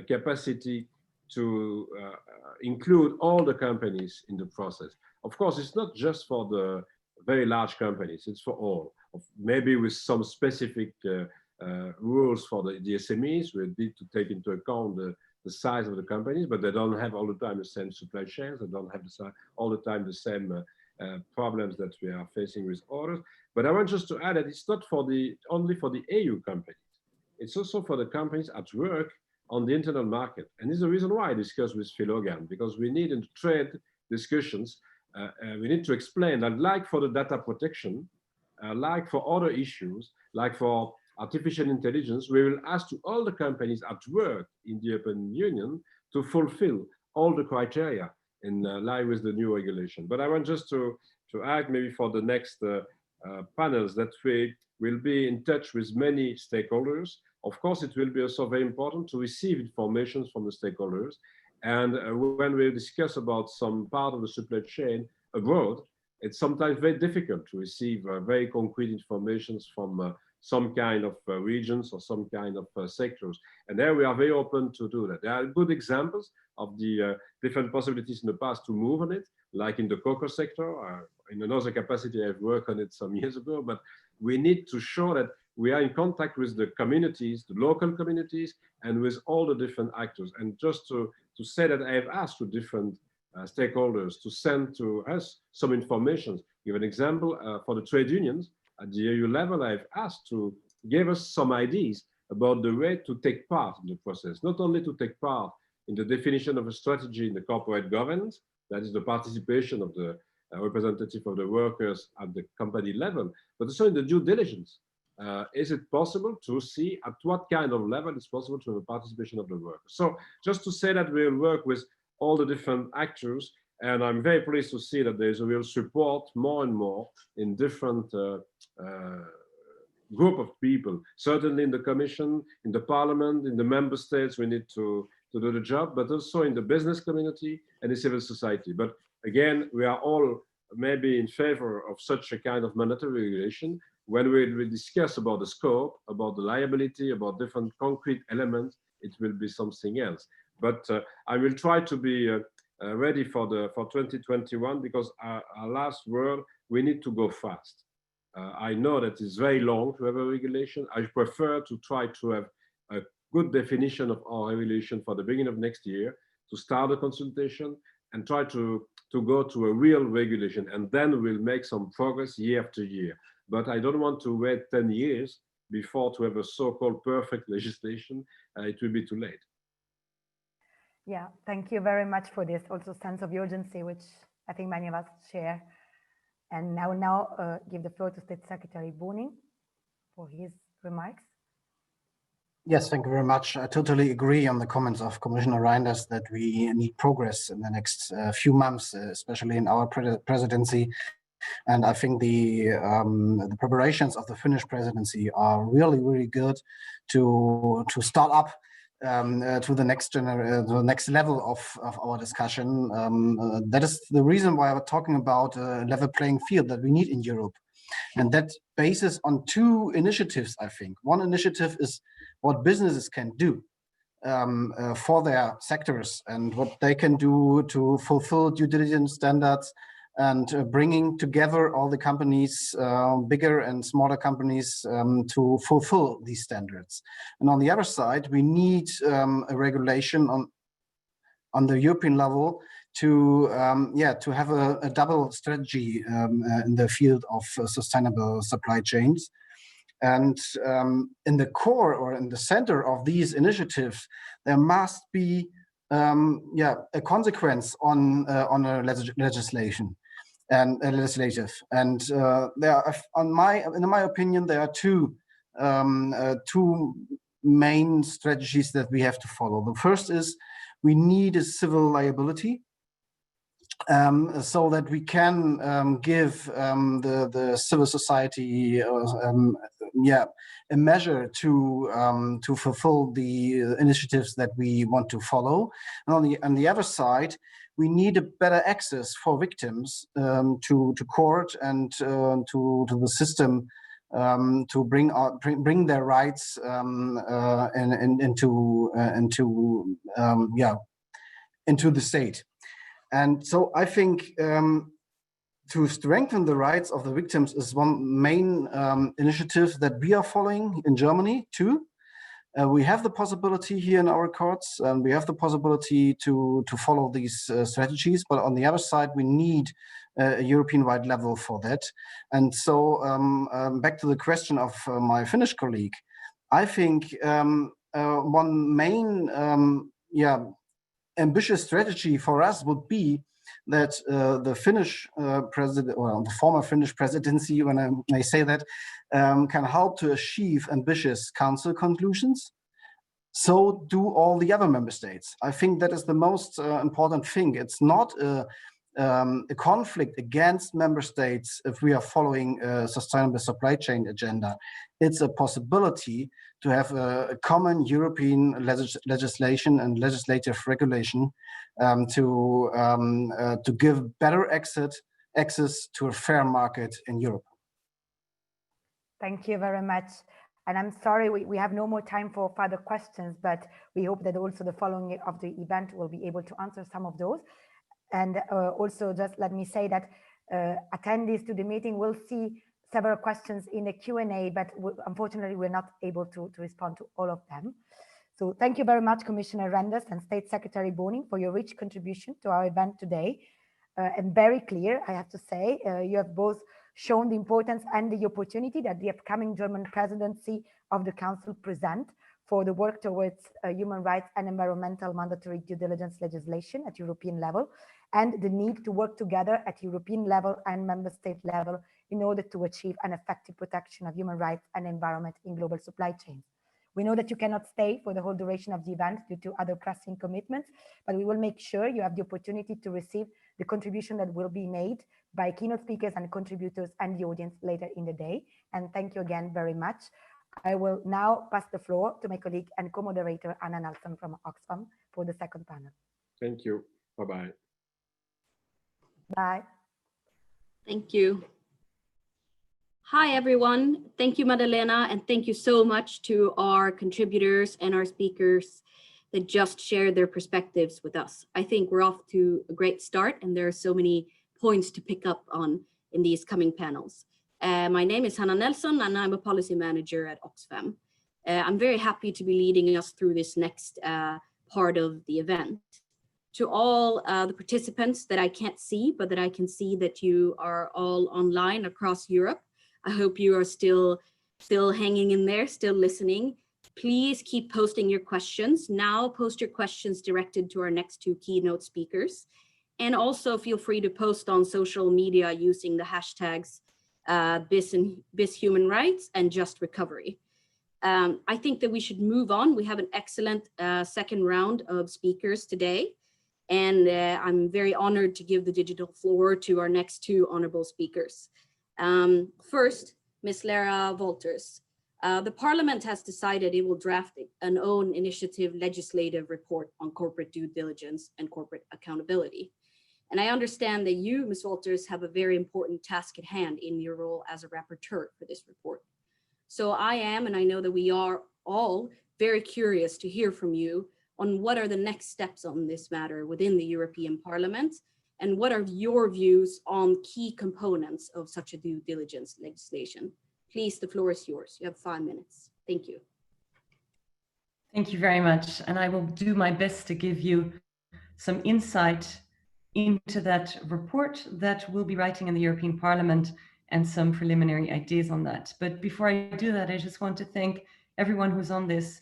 capacity to include all the companies in the process. Of course, it's not just for the very large companies, it's for all. Maybe with some specific rules for the SMEs, we need to take into account the size of the companies, but they don't have all the time the same supply chains, they don't have all the time the same problems that we are facing with others. But I want just to add that it's not for only for the EU companies, it's also for the companies at work on the internal market. And this is the reason why I discussed with Phil Hogan, because we need in trade discussions, we need to explain that, like for the data protection, like for other issues, like for artificial intelligence, we will ask to all the companies at work in the European Union to fulfill all the criteria in line with the new regulation. But I want just to add maybe for the next panels that we will be in touch with many stakeholders. Of course, it will be also very important to receive information from the stakeholders. And when we discuss about some part of the supply chain abroad, it's sometimes very difficult to receive very concrete information from some kind of regions or some kind of sectors. And there we are very open to do that. There are good examples of the different possibilities in the past to move on it, like in the cocoa sector. In another capacity, I've worked on it some years ago, but we need to show that we are in contact with the communities, the local communities, and with all the different actors. And just to say that I have asked to different stakeholders to send to us some information. Give an example for the trade unions at the EU level. I've asked to give us some ideas about the way to take part in the process, not only to take part in the definition of a strategy in the corporate governance, that is the participation of the representative of the workers at the company level, but also in the due diligence. Is it possible to see at what kind of level it's possible to have a participation of the workers? So just to say that we'll work with all the different actors, and I'm very pleased to see that there's a real support more and more in different group of people, certainly in the Commission, in the Parliament, in the Member States, we need to do the job, but also in the business community and the civil society. But again, we are all maybe in favor of such a kind of mandatory regulation. When we discuss about the scope, about the liability, about different concrete elements, it will be something else. But I will try to be ready for 2021, because our last word, we need to go fast. I know that it's very long to have a regulation. I prefer to try to have a good definition of our regulation for the beginning of next year, to start a consultation and try to go to a real regulation, and then we'll make some progress year after year. But I don't want to wait 10 years before to have a so-called perfect legislation. It will be too late. Yeah, thank you very much for this also sense of urgency, which I think many of us share. And I will now give the floor to State Secretary Boning for his remarks. Yes, thank you very much. I totally agree on the comments of Commissioner Reinders that we need progress in the next few months, especially in our presidency. And I think the preparations of the Finnish presidency are really, really good to start up to the next level of our discussion. That is the reason why I was talking about a level playing field that we need in Europe. And that bases on two initiatives, I think. One initiative is what businesses can do for their sectors and what they can do to fulfill due diligence standards, and bringing together all the companies, bigger and smaller companies, to fulfill these standards. And on the other side, we need a regulation on the European level to have a double strategy in the field of sustainable supply chains. And in the core, or in the center of these initiatives, there must be a consequence on a legislation and legislative. And there are, in my opinion, there are two main strategies that we have to follow. The first is we need a civil liability, so that we can give the civil society a measure to fulfill the initiatives that we want to follow. And on the other side, we need a better access for victims to court and to the system, to bring their rights into the state. And so I think to strengthen the rights of the victims is one main initiative that we are following in Germany too. We have the possibility here in our courts, and we have the possibility to follow these strategies, but on the other side, we need a European-wide level for that. And so back to the question of my Finnish colleague, I think one main ambitious strategy for us would be that the Finnish president, or the former Finnish presidency, when I may say that, can help to achieve ambitious council conclusions. So do all the other member states. I think that is the most important thing. It's not a conflict against member states if we are following a sustainable supply chain agenda. It's a possibility to have a common European legislation and legislative regulation to give better access to a fair market in Europe. Thank you very much. And I'm sorry, we have no more time for further questions, but we hope that also the following of the event will be able to answer some of those. And also just let me say that attendees to the meeting will see several questions in the Q&A, but unfortunately, we're not able to respond to all of them. So thank you very much, Commissioner Reynders and State Secretary Boning, for your rich contribution to our event today. And very clear, I have to say, you have both shown the importance and the opportunity that the upcoming German presidency of the Council present for the work towards human rights and environmental mandatory due diligence legislation at European level, and the need to work together at European level and member state level in order to achieve an effective protection of human rights and environment in global supply chains. We know that you cannot stay for the whole duration of the event due to other pressing commitments, but we will make sure you have the opportunity to receive the contribution that will be made by keynote speakers and contributors and the audience later in the day. And thank you again very much. I will now pass the floor to my colleague and co-moderator, Anna Nelson from Oxfam, for the second panel. Thank you. Bye-bye. Bye. Thank you. Hi, everyone. Thank you, Madalena, and thank you so much to our contributors and our speakers that just shared their perspectives with us. I think we're off to a great start, and there are so many points to pick up on in these coming panels. My name is Hannah Nelson, and I'm a policy manager at Oxfam. I'm very happy to be leading us through this next part of the event. To all the participants that I can't see, but that I can see that you are all online across Europe, I hope you are still hanging in there, still listening. Please keep posting your questions. Now post your questions directed to our next two keynote speakers. And also feel free to post on social media using the hashtags BIS Human Rights and Just Recovery. I think that we should move on. We have an excellent second round of speakers today. And I'm very honored to give the digital floor to our next two honorable speakers. First, Ms. Lara Wolters. The Parliament has decided it will draft an own initiative legislative report on corporate due diligence and corporate accountability. And I understand that you, Ms. Wolters, have a very important task at hand in your role as a rapporteur for this report. So I am, and I know that we are all very curious to hear from you on what are the next steps on this matter within the European Parliament, and what are your views on key components of such a due diligence legislation. Please, the floor is yours. You have 5 minutes. Thank you. Thank you very much. And I will do my best to give you some insight into that report that we'll be writing in the European Parliament and some preliminary ideas on that. But before I do that, I just want to thank everyone who's on this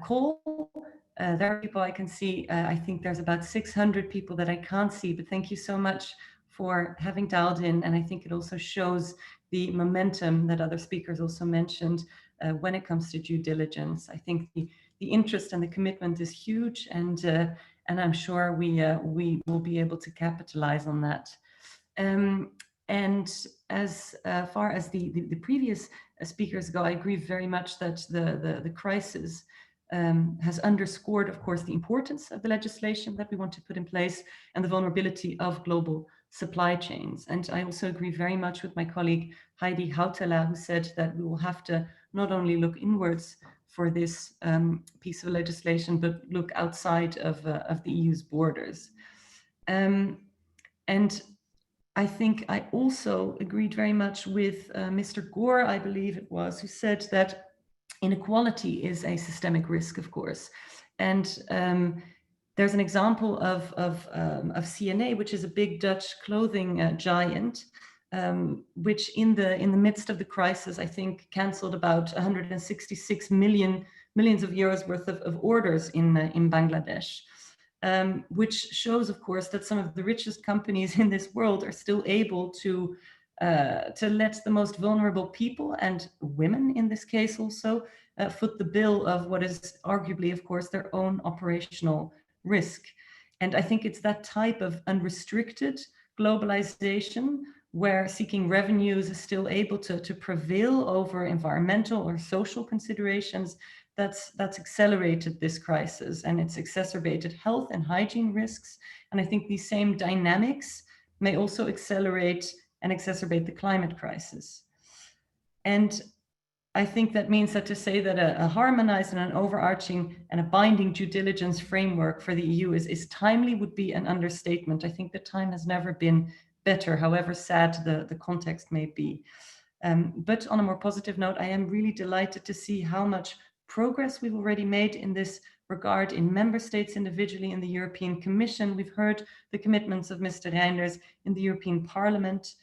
call. There are people I can see. I think there's about 600 people that I can't see, but thank you so much for having dialed in. And I think it also shows the momentum that other speakers also mentioned when it comes to due diligence. I think the interest and the commitment is huge, and I'm sure we will be able to capitalize on that. And as far as the previous speakers go, I agree very much that the crisis has underscored, of course, the importance of the legislation that we want to put in place and the vulnerability of global supply chains. And I also agree very much with my colleague Heidi Hautala, who said that we will have to not only look inwards for this piece of legislation, but look outside of the EU's borders. And I think I also agreed very much with Mr. Gore, I believe it was, who said that inequality is a systemic risk, of course. And there's an example of CNA, which is a big Dutch clothing giant, which in the midst of the crisis, I think, canceled about 166 millions of euros worth of orders in Bangladesh, which shows, of course, that some of the richest companies in this world are still able to let the most vulnerable people, and women in this case also, foot the bill of what is arguably, of course, their own operational risk. And I think it's that type of unrestricted globalization where seeking revenues is still able to prevail over environmental or social considerations that's accelerated this crisis, and it's exacerbated health and hygiene risks. And I think these same dynamics may also accelerate and exacerbate the climate crisis. And I think that means that to say that a harmonized and an overarching and a binding due diligence framework for the EU is timely would be an understatement. I think the time has never been better, however sad the context may be. But on a more positive note, I am really delighted to see how much progress we've already made in this regard in member states individually, in the European Commission. We've heard the commitments of Mr. Reinders in the European Parliament.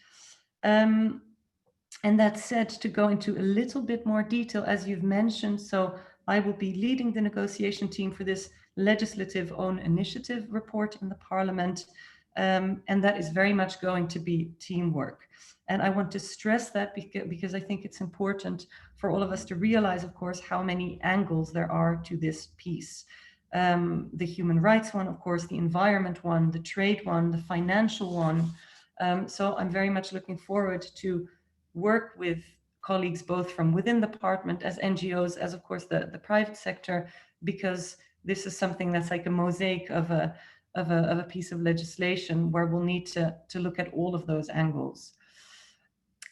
And that said, to go into a little bit more detail, as you've mentioned, so I will be leading the negotiation team for this legislative own initiative report in the Parliament. And that is very much going to be teamwork. And I want to stress that because I think it's important for all of us to realize, of course, how many angles there are to this piece. The human rights one, of course, the environment one, the trade one, the financial one. So I'm very much looking forward to work with colleagues both from within the department, as NGOs, as of course the private sector, because this is something that's like a mosaic of a piece of legislation where we'll need to look at all of those angles.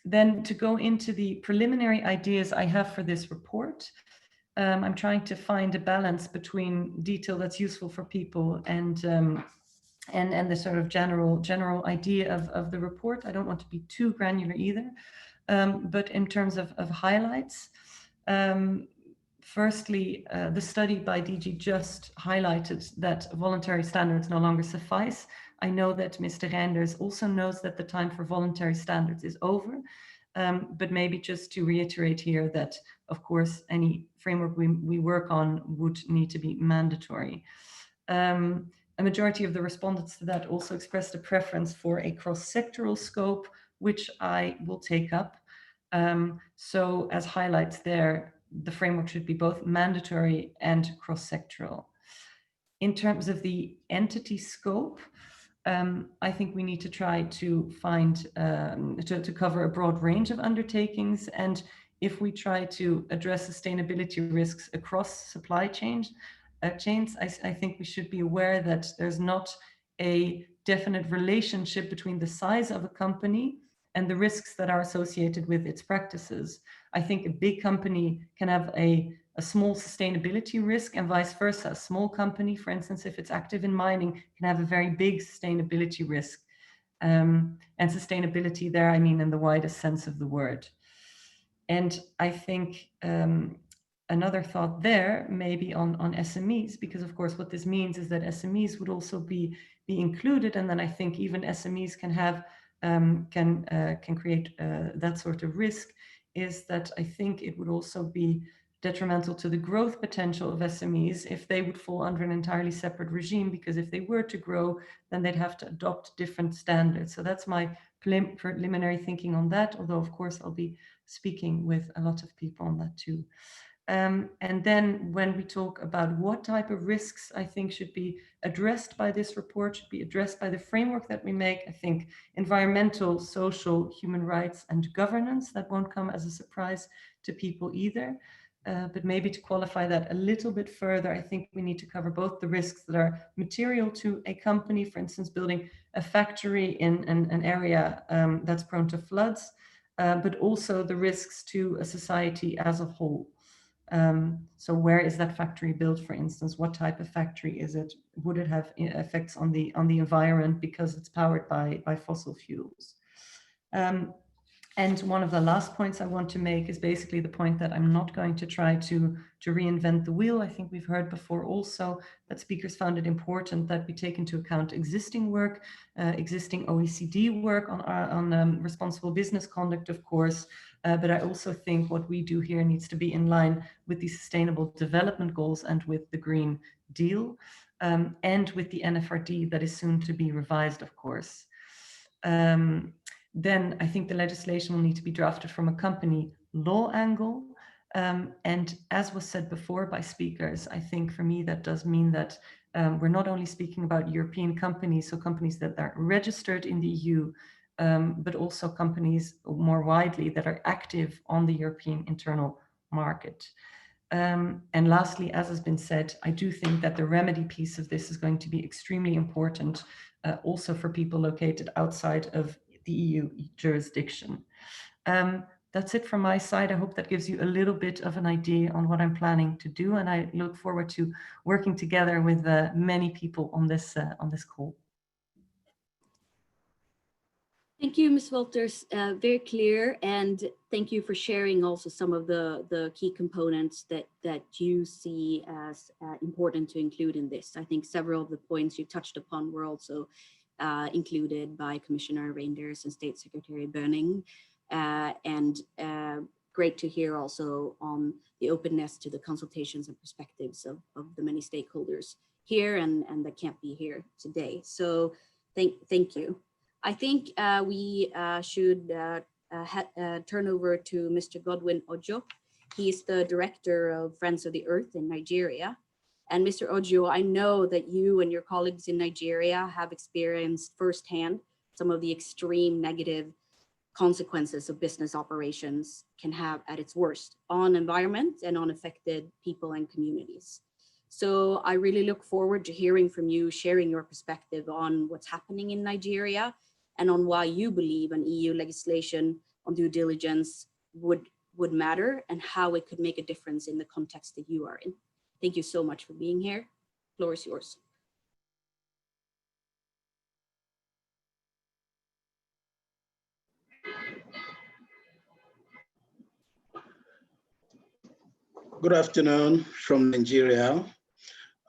Then to go into the preliminary ideas I have for this report, I'm trying to find a balance between detail that's useful for people and the sort of general idea of the report. I don't want to be too granular either. But in terms of highlights, firstly, the study by DG Just highlighted that voluntary standards no longer suffice. I know that Mr. Reinders also knows that the time for voluntary standards is over, but maybe just to reiterate here that, of course, any framework we work on would need to be mandatory. A majority of the respondents to that also expressed a preference for a cross-sectoral scope, which I will take up. So as highlights there, the framework should be both mandatory and cross-sectoral. In terms of the entity scope, I think we need to try to find, to cover a broad range of undertakings. And if we try to address sustainability risks across supply chains, I think we should be aware that there's not a definite relationship between the size of a company and the risks that are associated with its practices. I think a big company can have a small sustainability risk, and vice versa. A small company, for instance, if it's active in mining, can have a very big sustainability risk. And sustainability there, I mean in the widest sense of the word. And I think another thought there may be on SMEs, because of course what this means is that SMEs would also be included, and then I think even SMEs can have can create that sort of risk, is that I think it would also be detrimental to the growth potential of SMEs if they would fall under an entirely separate regime, because if they were to grow, then they'd have to adopt different standards. So that's my preliminary thinking on that, although of course I'll be speaking with a lot of people on that too. And then when we talk about what type of risks I think should be addressed by this report, should be addressed by the framework that we make, I think environmental, social, human rights, and governance, that won't come as a surprise to people either. But maybe to qualify that a little bit further, I think we need to cover both the risks that are material to a company, for instance, building a factory in an area that's prone to floods, but also the risks to a society as a whole. So where is that factory built, for instance? What type of factory is it? Would it have effects on the environment because it's powered by fossil fuels? And one of the last points I want to make is basically the point that I'm not going to try to reinvent the wheel. I think we've heard before also that speakers found it important that we take into account existing work, existing OECD work on responsible business conduct, of course. But I also think what we do here needs to be in line with the Sustainable Development Goals and with the Green Deal, and with the NFRD that is soon to be revised, of course. Then I think the legislation will need to be drafted from a company law angle. And as was said before by speakers, I think for me that does mean that we're not only speaking about European companies, so companies that are registered in the EU, but also companies more widely that are active on the European internal market. And lastly, as has been said, I do think that the remedy piece of this is going to be extremely important, also for people located outside of the EU jurisdiction. That's it from my side. I hope that gives you a little bit of an idea on what I'm planning to do, and I look forward to working together with many people on this call. Thank you, Ms. Wolters. Very clear, and thank you for sharing also some of the key components that you see as important to include in this. I think several of the points you touched upon were also included by Commissioner Reinders and State Secretary Böning, and great to hear also on the openness to the consultations and perspectives of the many stakeholders here and that can't be here today. So thank you. I think we should turn over to Mr. Godwin Ojo. He's the director of Friends of the Earth in Nigeria. And Mr. Ojo, I know that you and your colleagues in Nigeria have experienced firsthand some of the extreme negative consequences of business operations can have at its worst on environment and on affected people and communities. So I really look forward to hearing from you, sharing your perspective on what's happening in Nigeria and on why you believe an EU legislation on due diligence would matter and how it could make a difference in the context that you are in. Thank you so much for being here. The floor is yours. Good afternoon from Nigeria,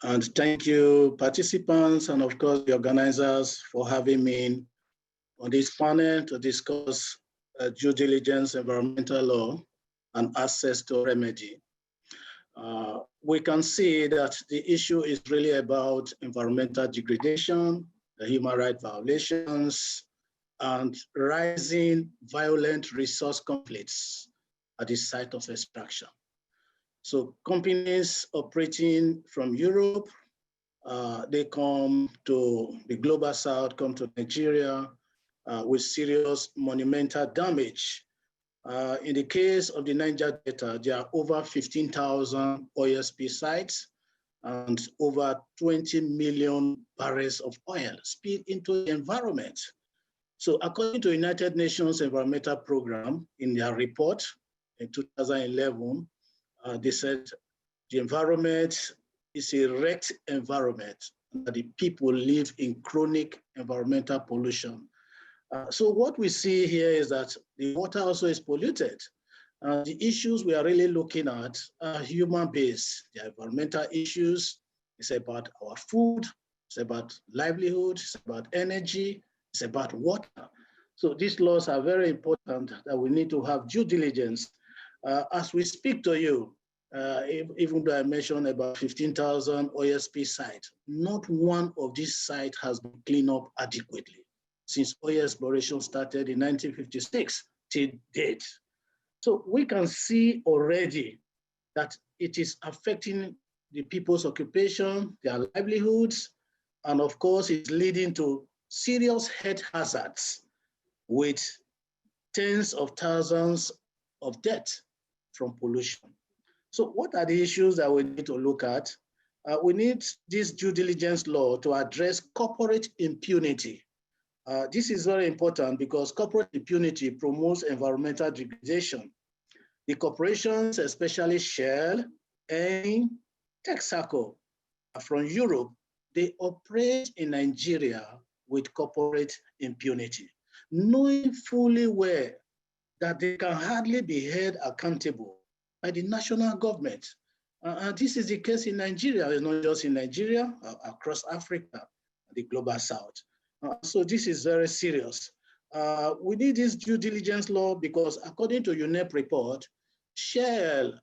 and thank you participants and of course the organizers for having me on this panel to discuss due diligence, environmental law, and access to remedy. We can see that the issue is really about environmental degradation, the human rights violations, and rising violent resource conflicts at the site of extraction. So companies operating from Europe, they come to the global south, come to Nigeria with serious monumental damage. In the case of the Niger Delta, there are over 15,000 OSP sites and over 20 million barrels of oil spilled into the environment. So according to United Nations Environmental Program, in their report in 2011, they said the environment is a wrecked environment, that the people live in chronic environmental pollution. So what we see here is that the water also is polluted. The issues we are really looking at are human-based. The environmental issues, it's about our food, it's about livelihood, it's about energy, it's about water. So these laws are very important that we need to have due diligence. As we speak to you, even though I mentioned about 15,000 OSP sites, not one of these sites has been cleaned up adequately since oil exploration started in 1956 till date. So we can see already that it is affecting the people's occupation, their livelihoods, and of course it's leading to serious health hazards with tens of thousands of deaths from pollution. So what are the issues that we need to look at? We need this due diligence law to address corporate impunity. This is very important because corporate impunity promotes environmental degradation. The corporations, especially Shell and Texaco from Europe, they operate in Nigeria with corporate impunity, knowing fully well that they can hardly be held accountable by the national government. This is the case in Nigeria. It's not just in Nigeria, across Africa, the global south. So this is very serious. We need this due diligence law because according to UNEP report, Shell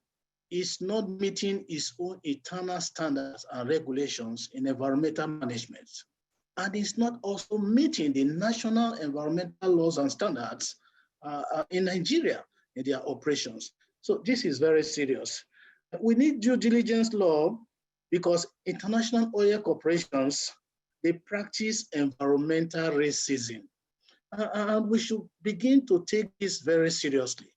is not meeting its own internal standards and regulations in environmental management. And it's not also meeting the national environmental laws and standards in Nigeria in their operations. So this is very serious. We need due diligence law because international oil corporations, they practice environmental racism. And we should begin to take this very seriously.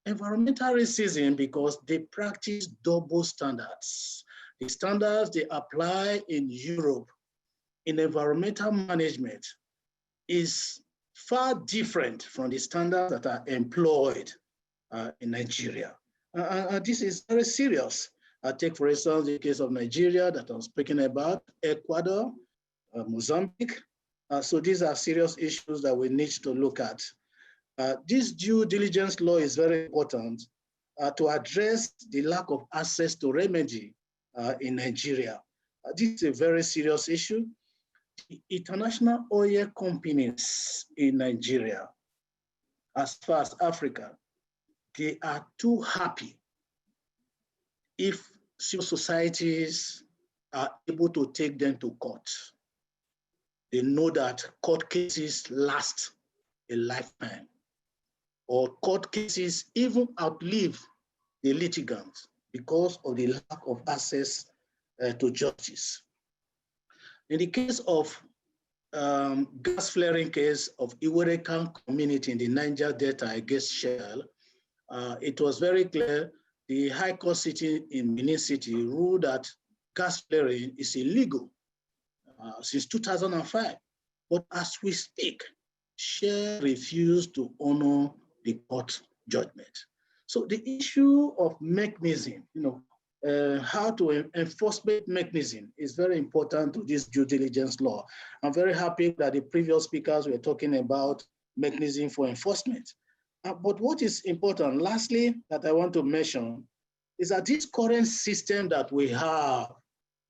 Environmental racism because they practice double standards. The standards they apply in Europe in environmental management is far different from the standards that are employed in Nigeria. This is very serious. Take, for instance, the case of Nigeria that I'm speaking about, Ecuador, Mozambique, So these are serious issues that we need to look at. This due diligence law is very important to address the lack of access to remedy in Nigeria. This is a very serious issue. The international oil companies in Nigeria, as far as Africa, they are too happy if civil societies are able to take them to court. They know that court cases last a lifetime, or court cases even outlive the litigant because of the lack of access to justice. In the case of gas flaring case of Iwerekan community in the Niger Delta against Shell, it was very clear the High Court sitting in Benin City ruled that gas flaring is illegal since 2005. But as we speak, Shell refused to honor the court judgment. So the issue of mechanism, how to enforcement mechanism is very important to this due diligence law. I'm very happy that the previous speakers were talking about mechanism for enforcement. But what is important, lastly, that I want to mention is that this current system that we have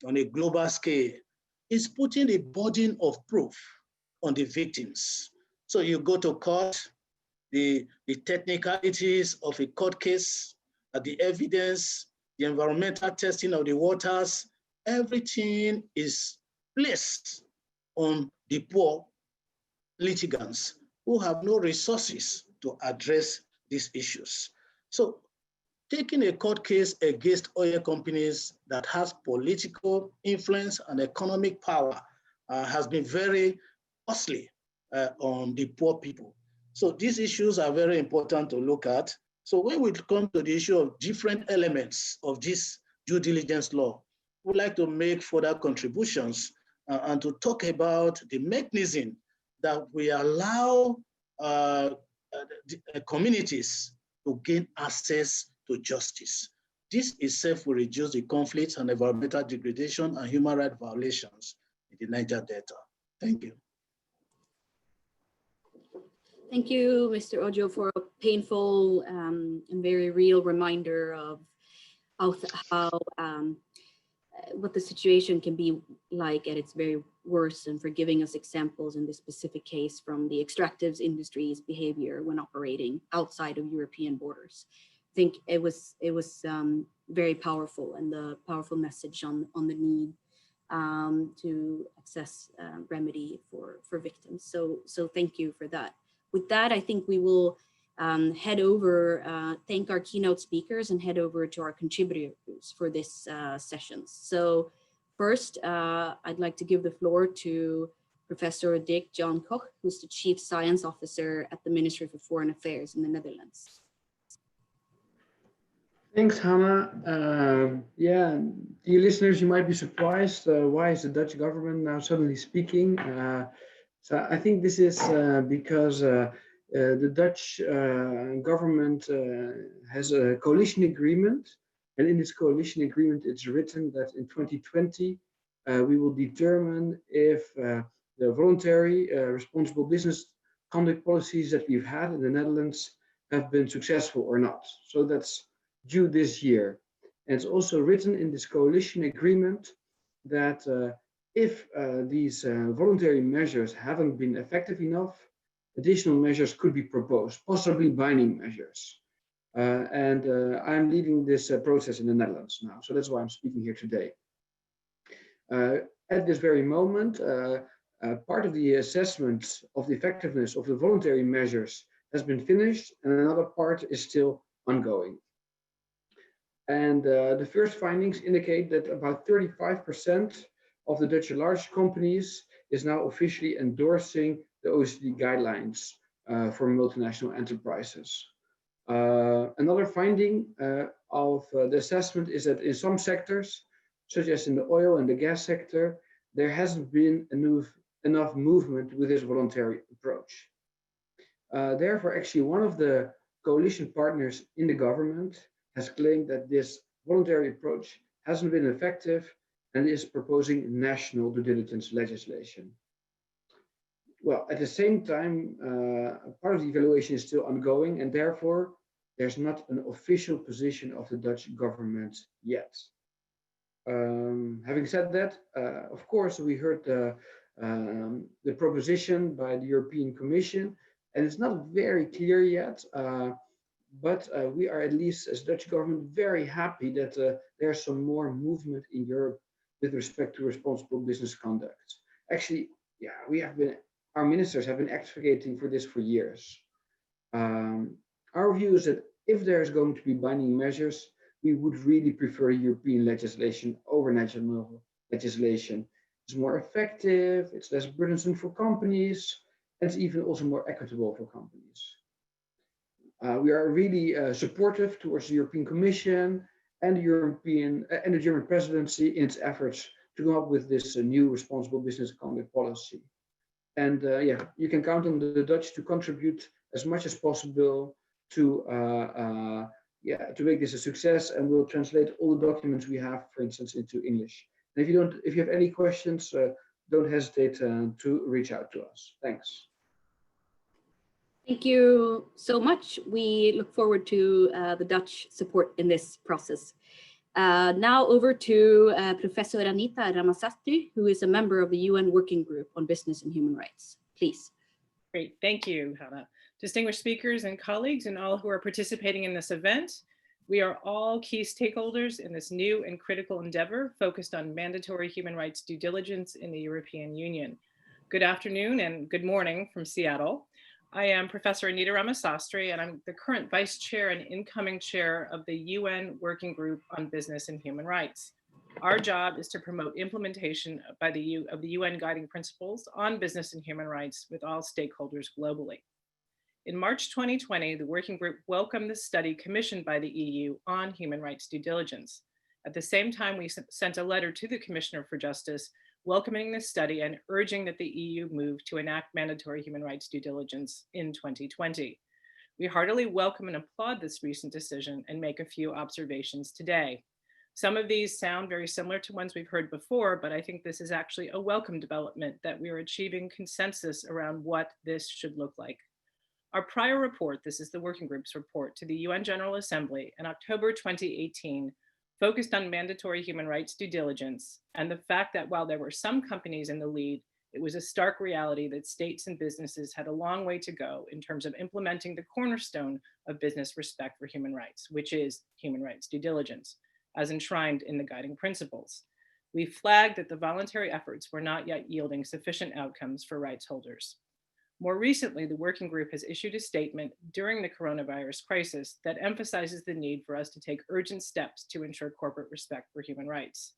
on a global scale is putting a burden of proof on the victims. So you go to court, the technicalities of a court case, the evidence, the environmental testing of the waters, everything is placed on the poor litigants who have no resources to address these issues. So taking a court case against oil companies that has political influence and economic power has been very costly on the poor people. So these issues are very important to look at. So when we come to the issue of different elements of this due diligence law, we'd like to make further contributions and to talk about the mechanism that we allow communities to gain access to justice. This itself will reduce the conflicts and environmental degradation and human rights violations in the Niger Delta. Thank you. Thank you, Mr. Ojo, for a painful and very real reminder of how what the situation can be like at its very worst, and for giving us examples in this specific case from the extractives industry's behavior when operating outside of European borders. I think it was very powerful, and the powerful message on the need to access remedy for victims. So thank you for that. With that, I think we will head over, thank our keynote speakers and head over to our contributors for this session. So first, I'd like to give the floor to Professor Dick John Koch, who's the Chief Science Officer at the Ministry for Foreign Affairs in the Netherlands. Thanks, Hannah. Yeah, dear listeners, you might be surprised. Why is the Dutch government now suddenly speaking? So I think this is because the Dutch government has a coalition agreement, and in this coalition agreement, it's written that in 2020 we will determine if the voluntary responsible business conduct policies that we've had in the Netherlands have been successful or not. So that's due this year. And it's also written in this coalition agreement that if these voluntary measures haven't been effective enough, additional measures could be proposed, possibly binding measures. And I'm leading this process in the Netherlands now, so that's why I'm speaking here today. At this very moment, part of the assessment of the effectiveness of the voluntary measures has been finished, and another part is still ongoing. And the first findings indicate that about 35% of the Dutch large companies is now officially endorsing the OECD guidelines for multinational enterprises. Another finding of the assessment is that in some sectors, such as in the oil and the gas sector, there hasn't been enough movement with this voluntary approach. Therefore, actually, one of the coalition partners in the government has claimed that this voluntary approach hasn't been effective and is proposing national due diligence legislation. well, at the same time, part of the evaluation is still ongoing, and therefore there's not an official position of the Dutch government yet. Having said that, of course, we heard the proposition by the European Commission, and it's not very clear yet, but we are, at least as Dutch government, very happy that there's some more movement in Europe with respect to responsible business conduct. Actually, yeah, our ministers have been advocating for this for years. Our view is that if there's going to be binding measures, we would really prefer European legislation over national legislation. It's more effective, it's less burdensome for companies, and it's even also more equitable for companies. We are really supportive towards the European Commission and the German presidency in its efforts to come up with this new responsible business conduct policy. And yeah, you can count on the Dutch to contribute as much as possible to make this a success, and we'll translate all the documents we have, for instance, into English. And if you have any questions, don't hesitate to reach out to us. Thanks. Thank you so much. We look forward to the Dutch support in this process. Now over to Professor Anita Ramasastry, who is a member of the UN Working Group on Business and Human Rights. Please. Great, thank you, Hannah. Distinguished speakers and colleagues and all who are participating in this event, we are all key stakeholders in this new and critical endeavor focused on mandatory human rights due diligence in the European Union. Good afternoon and good morning from Seattle. I am Professor Anita Ramasastry, and I'm the current Vice Chair and incoming Chair of the UN Working Group on Business and Human Rights. Our job is to promote implementation of the UN Guiding Principles on business and human rights with all stakeholders globally. In March 2020, the Working Group welcomed the study commissioned by the EU on human rights due diligence. At the same time, we sent a letter to the Commissioner for Justice welcoming this study and urging that the EU move to enact mandatory human rights due diligence in 2020. We heartily welcome and applaud this recent decision and make a few observations today. Some of these sound very similar to ones we've heard before, but I think this is actually a welcome development that we are achieving consensus around what this should look like. Our prior report, this is the Working Group's report to the UN General Assembly in October 2018, focused on mandatory human rights due diligence and the fact that while there were some companies in the lead, it was a stark reality that states and businesses had a long way to go in terms of implementing the cornerstone of business respect for human rights, which is human rights due diligence, as enshrined in the guiding principles. We flagged that the voluntary efforts were not yet yielding sufficient outcomes for rights holders. More recently, the Working Group has issued a statement during the coronavirus crisis that emphasizes the need for us to take urgent steps to ensure corporate respect for human rights.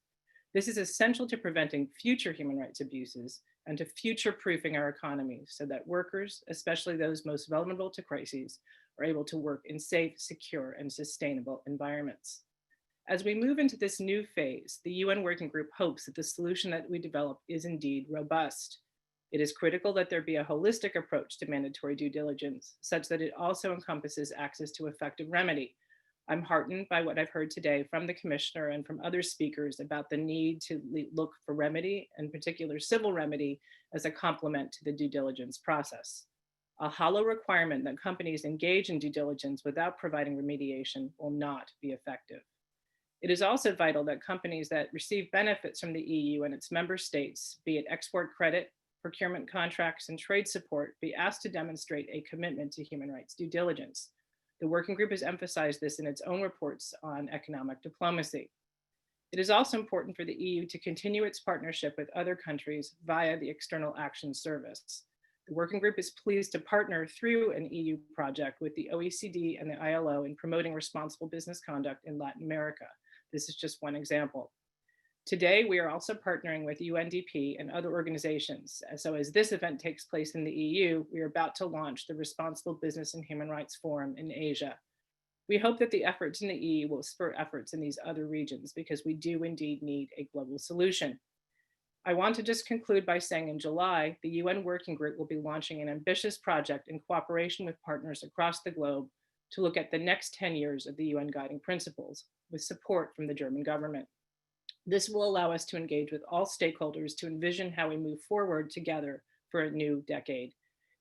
This is essential to preventing future human rights abuses and to future-proofing our economy so that workers, especially those most vulnerable to crises, are able to work in safe, secure, and sustainable environments. As we move into this new phase, the UN Working Group hopes that the solution that we develop is indeed robust. It is critical that there be a holistic approach to mandatory due diligence, such that it also encompasses access to effective remedy. I'm heartened by what I've heard today from the Commissioner and from other speakers about the need to look for remedy, in particular civil remedy, as a complement to the due diligence process. A hollow requirement that companies engage in due diligence without providing remediation will not be effective. It is also vital that companies that receive benefits from the EU and its member states, be it export credit, procurement contracts, and trade support, be asked to demonstrate a commitment to human rights due diligence. The Working Group has emphasized this in its own reports on economic diplomacy. It is also important for the EU to continue its partnership with other countries via the External Action Service. The Working Group is pleased to partner through an EU project with the OECD and the ILO in promoting responsible business conduct in Latin America. This is just one example. Today, we are also partnering with UNDP and other organizations. So as this event takes place in the EU, we are about to launch the Responsible Business and Human Rights Forum in Asia. We hope that the efforts in the EU will spur efforts in these other regions because we do indeed need a global solution. I want to just conclude by saying in July, the UN Working Group will be launching an ambitious project in cooperation with partners across the globe to look at the next 10 years of the UN Guiding Principles with support from the German government. This will allow us to engage with all stakeholders to envision how we move forward together for a new decade.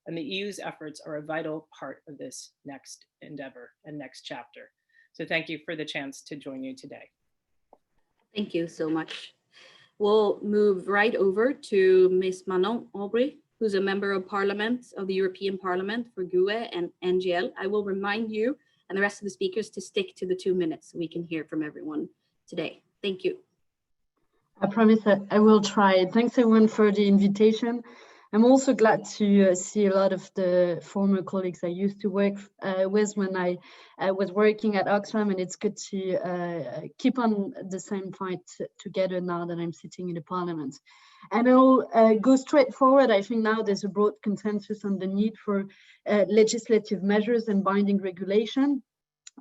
And the EU's efforts are a vital part of this next endeavor and next chapter. So thank you for the chance to join you today. Thank you so much. We'll move right over to Ms. Manon Aubry, who's a member of Parliament of the European Parliament for GUE and NGL. I will remind you and the rest of the speakers to stick to the 2 minutes so we can hear from everyone today. Thank you. I promise that I will try. Thanks everyone for the invitation. I'm also glad to see a lot of the former colleagues I used to work with when I was working at Oxfam, and it's good to keep on the same fight together now that I'm sitting in the Parliament. And I'll go straight forward. I think now there's a broad consensus on the need for legislative measures and binding regulation.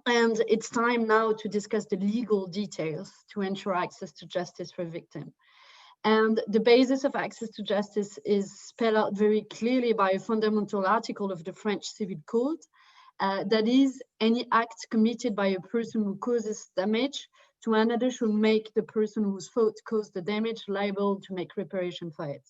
And it's time now to discuss the legal details to ensure access to justice for victims. And the basis of access to justice is spelled out very clearly by a fundamental article of the French Civil Code. That is, any act committed by a person who causes damage to another should make the person whose fault caused the damage liable to make reparation for it.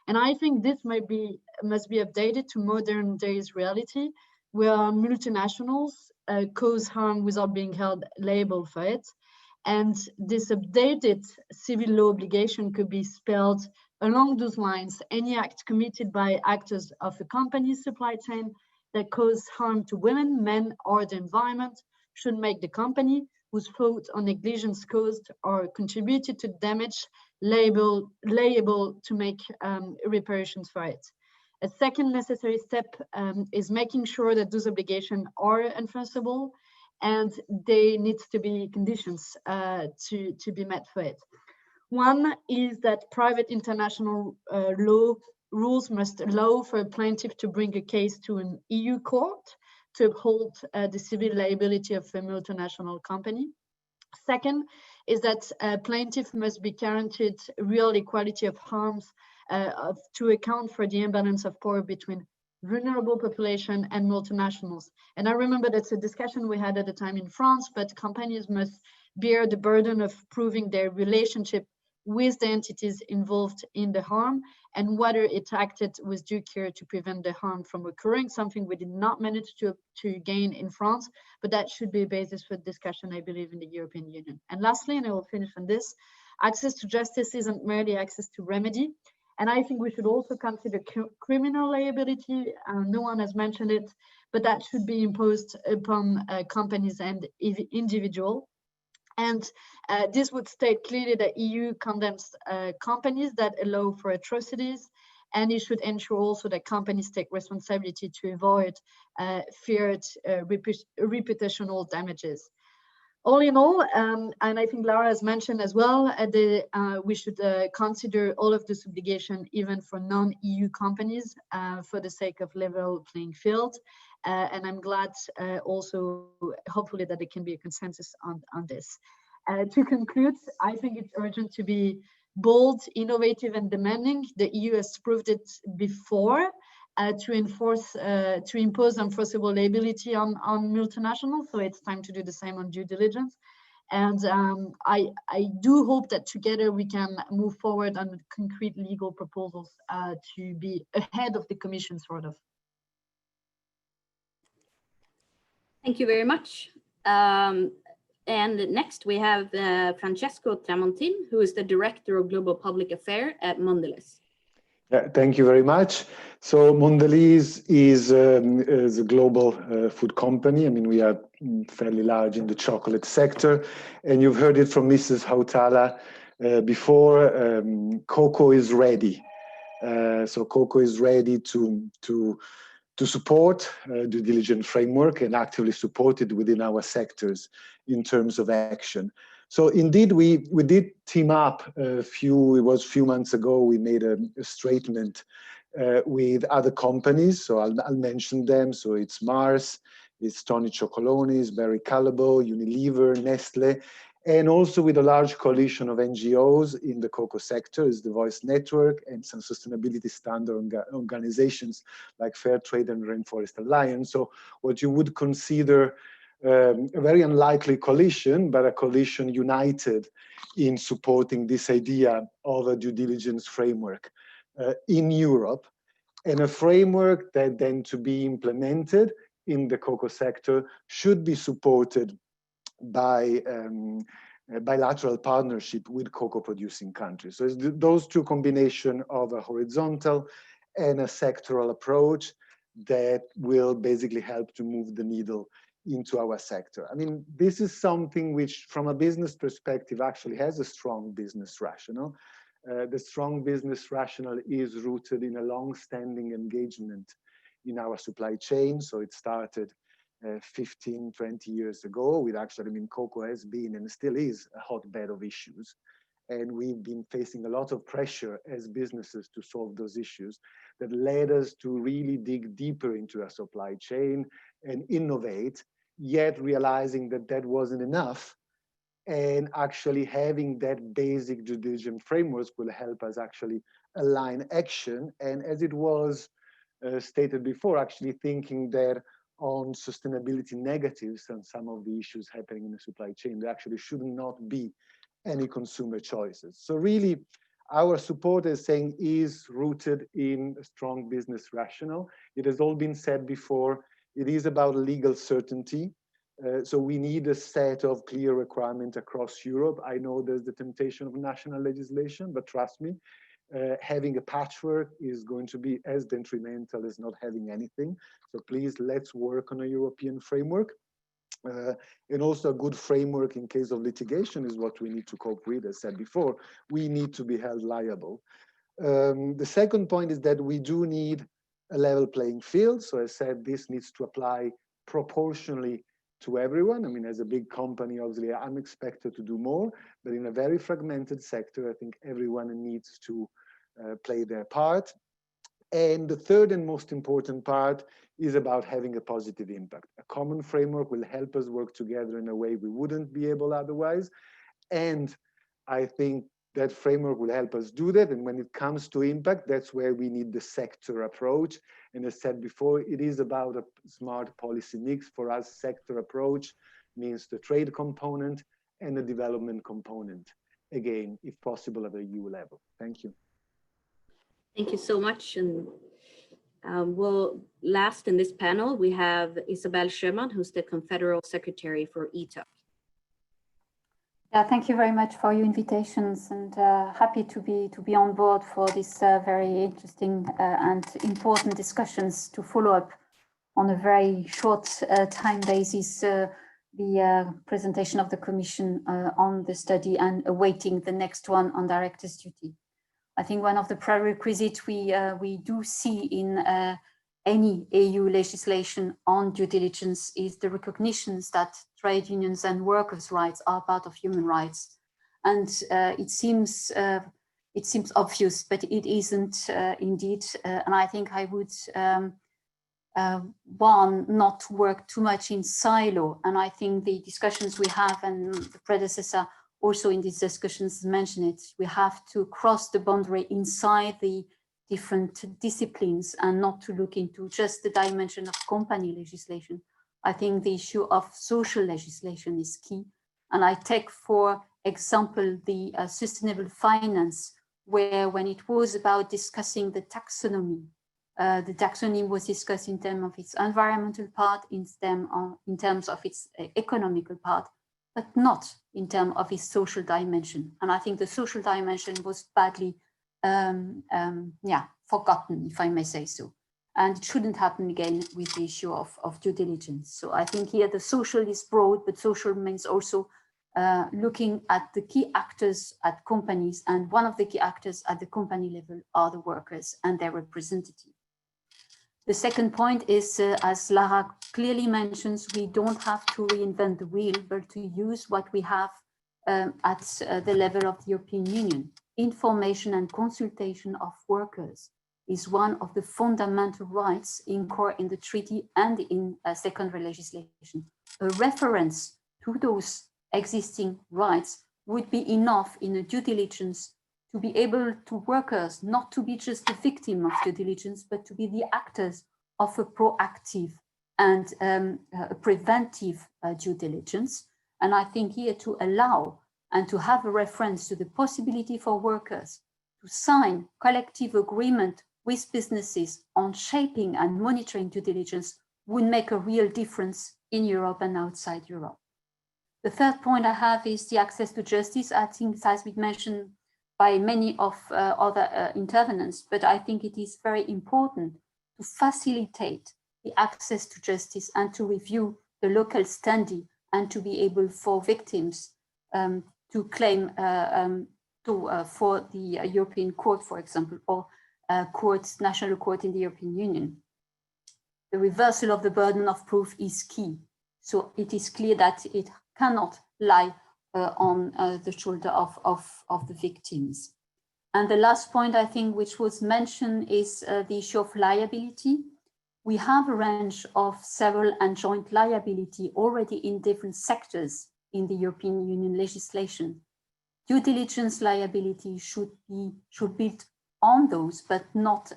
And I think this must be updated to modern days reality, where multinationals cause harm without being held liable for it. And this updated civil law obligation could be spelled along those lines: any act committed by actors of a company's supply chain that cause harm to women, men, or the environment should make the company whose fault or negligence caused or contributed to damage liable to make reparations for it. A second necessary step is making sure that those obligations are enforceable, and there needs to be conditions to be met for it. One is that private international law rules must allow for a plaintiff to bring a case to an EU court to uphold the civil liability of a multinational company. Second is that a plaintiff must be guaranteed real equality of harms to account for the imbalance of power between vulnerable population and multinationals. And I remember that's a discussion we had at the time in France, but companies must bear the burden of proving their relationship with the entities involved in the harm and whether it acted with due care to prevent the harm from occurring, something we did not manage to gain in France, but that should be a basis for discussion, I believe, in the European Union. And lastly, and I will finish on this, access to justice isn't merely access to remedy. And I think we should also consider criminal liability. No one has mentioned it, but that should be imposed upon companies and individuals. And this would state clearly that EU condemns companies that allow for atrocities, and it should ensure also that companies take responsibility to avoid feared reputational damages. All in all, and I think Lara has mentioned as well, we should consider all of this obligation even for non-EU companies for the sake of level playing field. And I'm glad also, hopefully, that there can be a consensus on this. To conclude, I think it's urgent to be bold, innovative, and demanding. The EU has proved it before to impose enforceable liability on multinationals. So it's time to do the same on due diligence. And I do hope that together we can move forward on concrete legal proposals to be ahead of the Commission, sort of. Thank you very much. And next we have Francesco Tramontin, who is the Director of Global Public Affairs at Mondelez. Yeah, thank you very much. So Mondelez is a global food company. I mean, we are fairly large in the chocolate sector. And you've heard it from Mrs. Hautala before, cocoa is ready. So cocoa is ready to support due diligence framework and actively support it within our sectors in terms of action. So indeed, we did team up it was a few months ago, we made a statement with other companies. So I'll mention them. So it's Mars, it's Tony Chocolonely, Barry Callebaut, Unilever, Nestle, and also with a large coalition of NGOs in the cocoa sector, is the Voice Network, and some sustainability standard organizations like Fair Trade and Rainforest Alliance. So what you would consider a very unlikely coalition, but a coalition united in supporting this idea of a due diligence framework in Europe. And a framework that then to be implemented in the cocoa sector should be supported by bilateral partnership with cocoa producing countries. So it's those two combination of a horizontal and a sectoral approach that will basically help to move the needle into our sector. I mean, this is something which from a business perspective actually has a strong business rationale. The strong business rationale is rooted in a long-standing engagement in our supply chain. So it started 15, 20 years ago with actually, I mean, cocoa has been and still is a hotbed of issues. And we've been facing a lot of pressure as businesses to solve those issues that led us to really dig deeper into our supply chain and innovate, yet realizing that that wasn't enough. And actually having that basic due diligence framework will help us actually align action. And as it was stated before, actually thinking that on sustainability negatives and some of the issues happening in the supply chain, there actually should not be any consumer choices. So really, our support, as saying, is rooted in a strong business rationale. It has all been said before. It is about legal certainty. So we need a set of clear requirements across Europe. I know there's the temptation of national legislation, but trust me, having a patchwork is going to be as detrimental as not having anything. So please, let's work on a European framework. And also a good framework in case of litigation is what we need to cope with. As said before, we need to be held liable. The second point is that we do need a level playing field. So as said, this needs to apply proportionally to everyone. I mean, as a big company, obviously, I'm expected to do more, but in a very fragmented sector, I think everyone needs to play their part. And the third and most important part is about having a positive impact. A common framework will help us work together in a way we wouldn't be able otherwise. And I think that framework will help us do that. And when it comes to impact, that's where we need the sector approach. And as said before, it is about a smart policy mix. For us, sector approach means the trade component and the development component. Again, if possible at a EU level. Thank you. Thank you so much. And well, last in this panel, we have Isabel Sherman, who's the Confederal Secretary for ETA. Yeah, thank you very much for your invitations, and happy to be on board for this very interesting and important discussions to follow up on a very short time basis the presentation of the Commission on the study and awaiting the next one on director's duty. I think one of the prerequisites we do see in any EU legislation on due diligence is the recognition that trade unions and workers' rights are part of human rights. And it seems obvious, but it isn't indeed. And I think I would one, not to work too much in silo. And I think the discussions we have and the predecessor also in these discussions mention it, we have to cross the boundary inside the different disciplines and not to look into just the dimension of company legislation. I think the issue of social legislation is key. And I take, for example, the sustainable finance, where when it was about discussing the taxonomy was discussed in terms of its environmental part, in terms of its economical part, but not in terms of its social dimension. And I think the social dimension was badly forgotten, if I may say so. And it shouldn't happen again with the issue of due diligence. So I think here the social is broad, but social means also looking at the key actors at companies. And one of the key actors at the company level are the workers and their representatives. The second point is, as Lara clearly mentions, we don't have to reinvent the wheel, but to use what we have at the level of the European Union. Information and consultation of workers is one of the fundamental rights in core in the treaty and in secondary legislation. A reference to those existing rights would be enough in a due diligence to be able to workers not to be just the victim of due diligence, but to be the actors of a proactive and a preventive due diligence. And I think here to allow and to have a reference to the possibility for workers to sign collective agreement with businesses on shaping and monitoring due diligence would make a real difference in Europe and outside Europe. The third point I have is the access to justice. I think it has been mentioned by many of other intervenants, but I think it is very important to facilitate the access to justice and to review the local standing and to be able for victims to claim for the European Court, for example, or national court in the European Union. The reversal of the burden of proof is key. So it is clear that it cannot lie on the shoulder of the victims. And the last point, I think, which was mentioned is the issue of liability. We have a range of several and joint liability already in different sectors in the European Union legislation. Due diligence liability should build on those, but not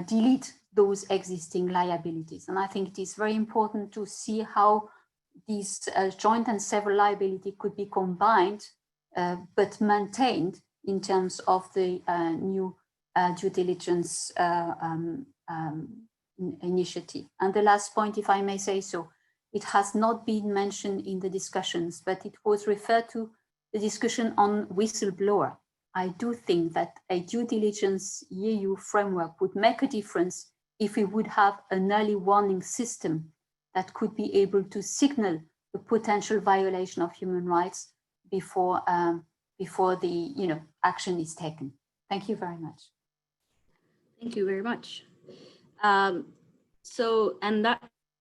delete those existing liabilities. And I think it is very important to see how these joint and several liability could be combined, but maintained in terms of the new due diligence initiative. And the last point, if I may say so, it has not been mentioned in the discussions, but it was referred to the discussion on whistleblower. I do think that a due diligence EU framework would make a difference if we would have an early warning system that could be able to signal the potential violation of human rights before the action is taken. Thank you very much. Thank you very much. And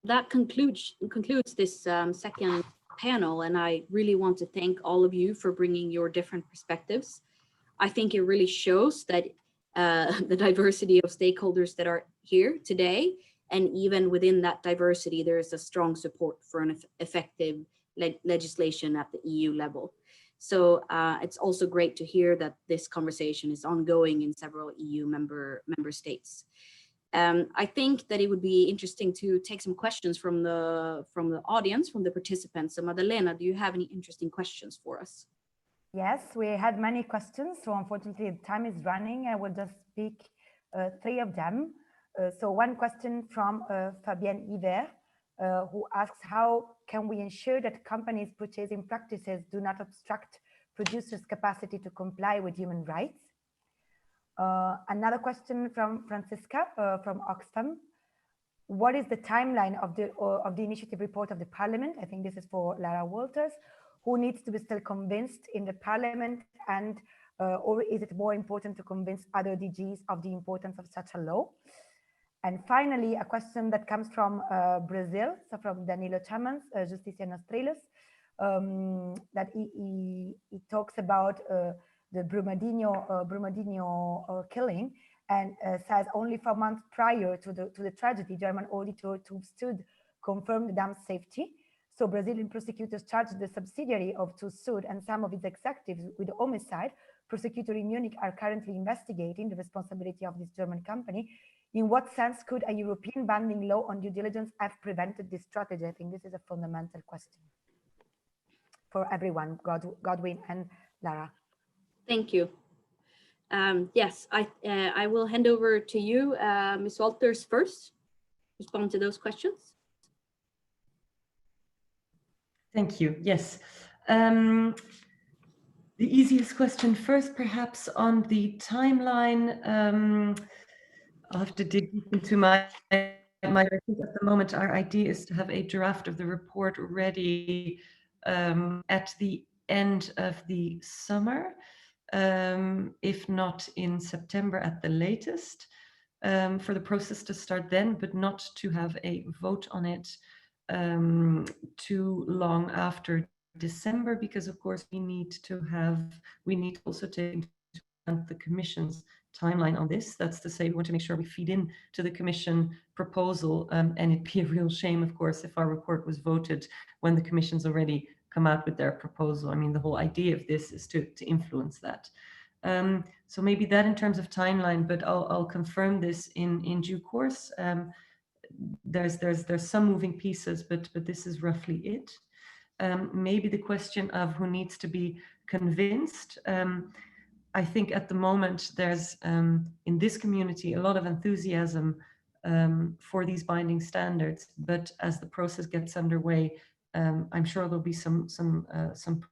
that concludes this second panel, and I really want to thank all of you for bringing your different perspectives. I think it really shows that the diversity of stakeholders that are here today, and even within that diversity, there is a strong support for an effective legislation at the EU level. So it's also great to hear that this conversation is ongoing in several EU member states. I think that it would be interesting to take some questions from the audience, from the participants. So Madalena, do you have any interesting questions for us? Yes, we had many questions. So unfortunately, the time is running. I will just speak 3 of them. So one question from Fabienne Hiver, who asks, how can we ensure that companies' purchasing practices do not obstruct producers' capacity to comply with human rights? Another question from Francisca from Oxfam. What is the timeline of the initiative report of the Parliament? I think this is for Lara Walters. Who needs to be still convinced in the Parliament, and or is it more important to convince other DGs of the importance of such a law? And finally, a question that comes from Brazil, so from Danilo Chamans, Justiça nos Trilhos, that he talks about the Brumadinho killing, and says only 4 months prior to the tragedy, German auditor TÜV confirmed the dam's safety. So Brazilian prosecutors charged the subsidiary of TÜV and some of its executives with homicide. Prosecutors in Munich are currently investigating the responsibility of this German company. In what sense could a European binding law on due diligence have prevented this strategy? I think this is a fundamental question for everyone, Godwin and Lara. Thank you. Yes, I will hand over to you, Ms. Walters, first. Respond to those questions. Thank you. Yes. The easiest question first, perhaps on the timeline. I'll have to dig into my I think at the moment our idea is to have a draft of the report ready at the end of the summer, if not in September at the latest, for the process to start then, but not to have a vote on it too long after December, because of course we need also take into account the Commission's timeline on this. That's to say, we want to make sure we feed in to the Commission proposal, and it'd be a real shame, of course, if our report was voted when the Commission's already come out with their proposal. I mean, the whole idea of this is to influence that. So maybe that in terms of timeline, but I'll confirm this in due course. There's some moving pieces, but this is roughly it. Maybe the question of who needs to be convinced. I think at the moment there's in this community a lot of enthusiasm for these binding standards, but as the process gets underway, I'm sure there'll be some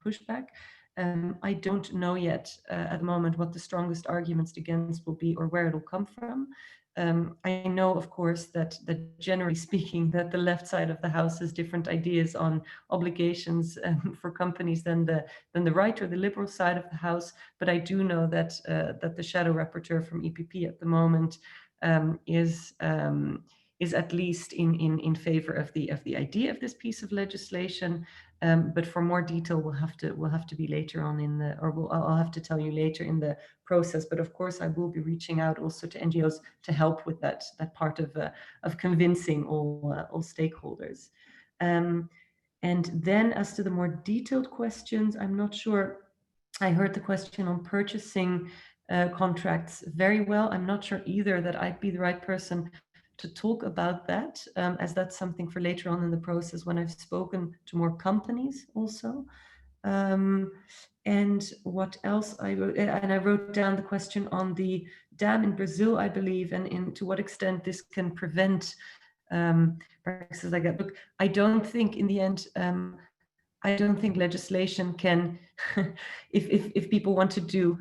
pushback. I don't know yet at the moment what the strongest arguments against will be or where it'll come from. I know, of course, that generally speaking, that the left side of the House has different ideas on obligations for companies than the right or the liberal side of the House. But I do know that that the shadow rapporteur from EPP at the moment is at least in favor of the idea of this piece of legislation. But for more detail, we'll have to be later on in the, or I'll have to tell you later in the process. But of course, I will be reaching out also to NGOs to help with that part of convincing all stakeholders. And then, as to the more detailed questions, I'm not sure. I heard the question on purchasing contracts very well. I'm not sure either that I'd be the right person to talk about that, as that's something for later on in the process when I've spoken to more companies also. And what else I wrote, and I wrote down the question on the dam in Brazil, I believe, and to what extent this can prevent practices like that. Look, I don't think in the end, I don't think legislation can, if people want to do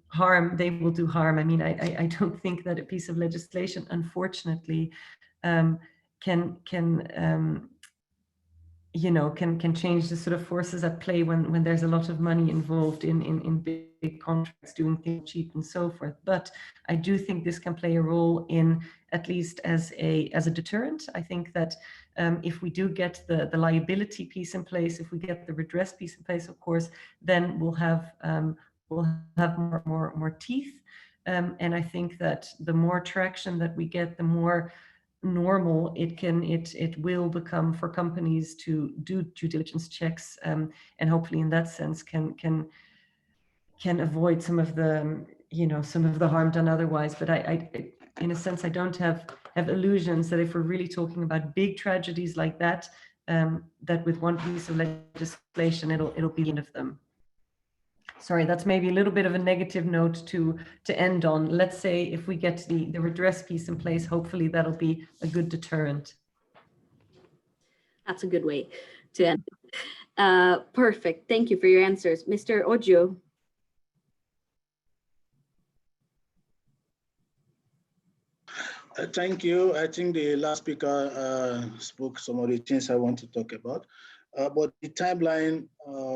harm, they will do harm. I mean, I don't think that a piece of legislation, unfortunately, can change the sort of forces at play when there's a lot of money involved in big contracts, doing things cheap and so forth. But I do think this can play a role in, at least as a deterrent. I think that if we do get the liability piece in place, if we get the redress piece in place, of course, then we'll have more teeth. And I think that the more traction that we get, the more normal it will become for companies to do due diligence checks, and hopefully in that sense can avoid some of the harm done otherwise. But I in a sense, I don't have illusions that if we're really talking about big tragedies like that, that with one piece of legislation it'll be one of them. Sorry, that's maybe a little bit of a negative note to end on. Let's say if we get the redress piece in place, hopefully that'll be a good deterrent. That's a good way to end. Perfect. Thank you for your answers. Mr. Ojo. Thank you. I think the last speaker spoke some of the things I want to talk about. But the timeline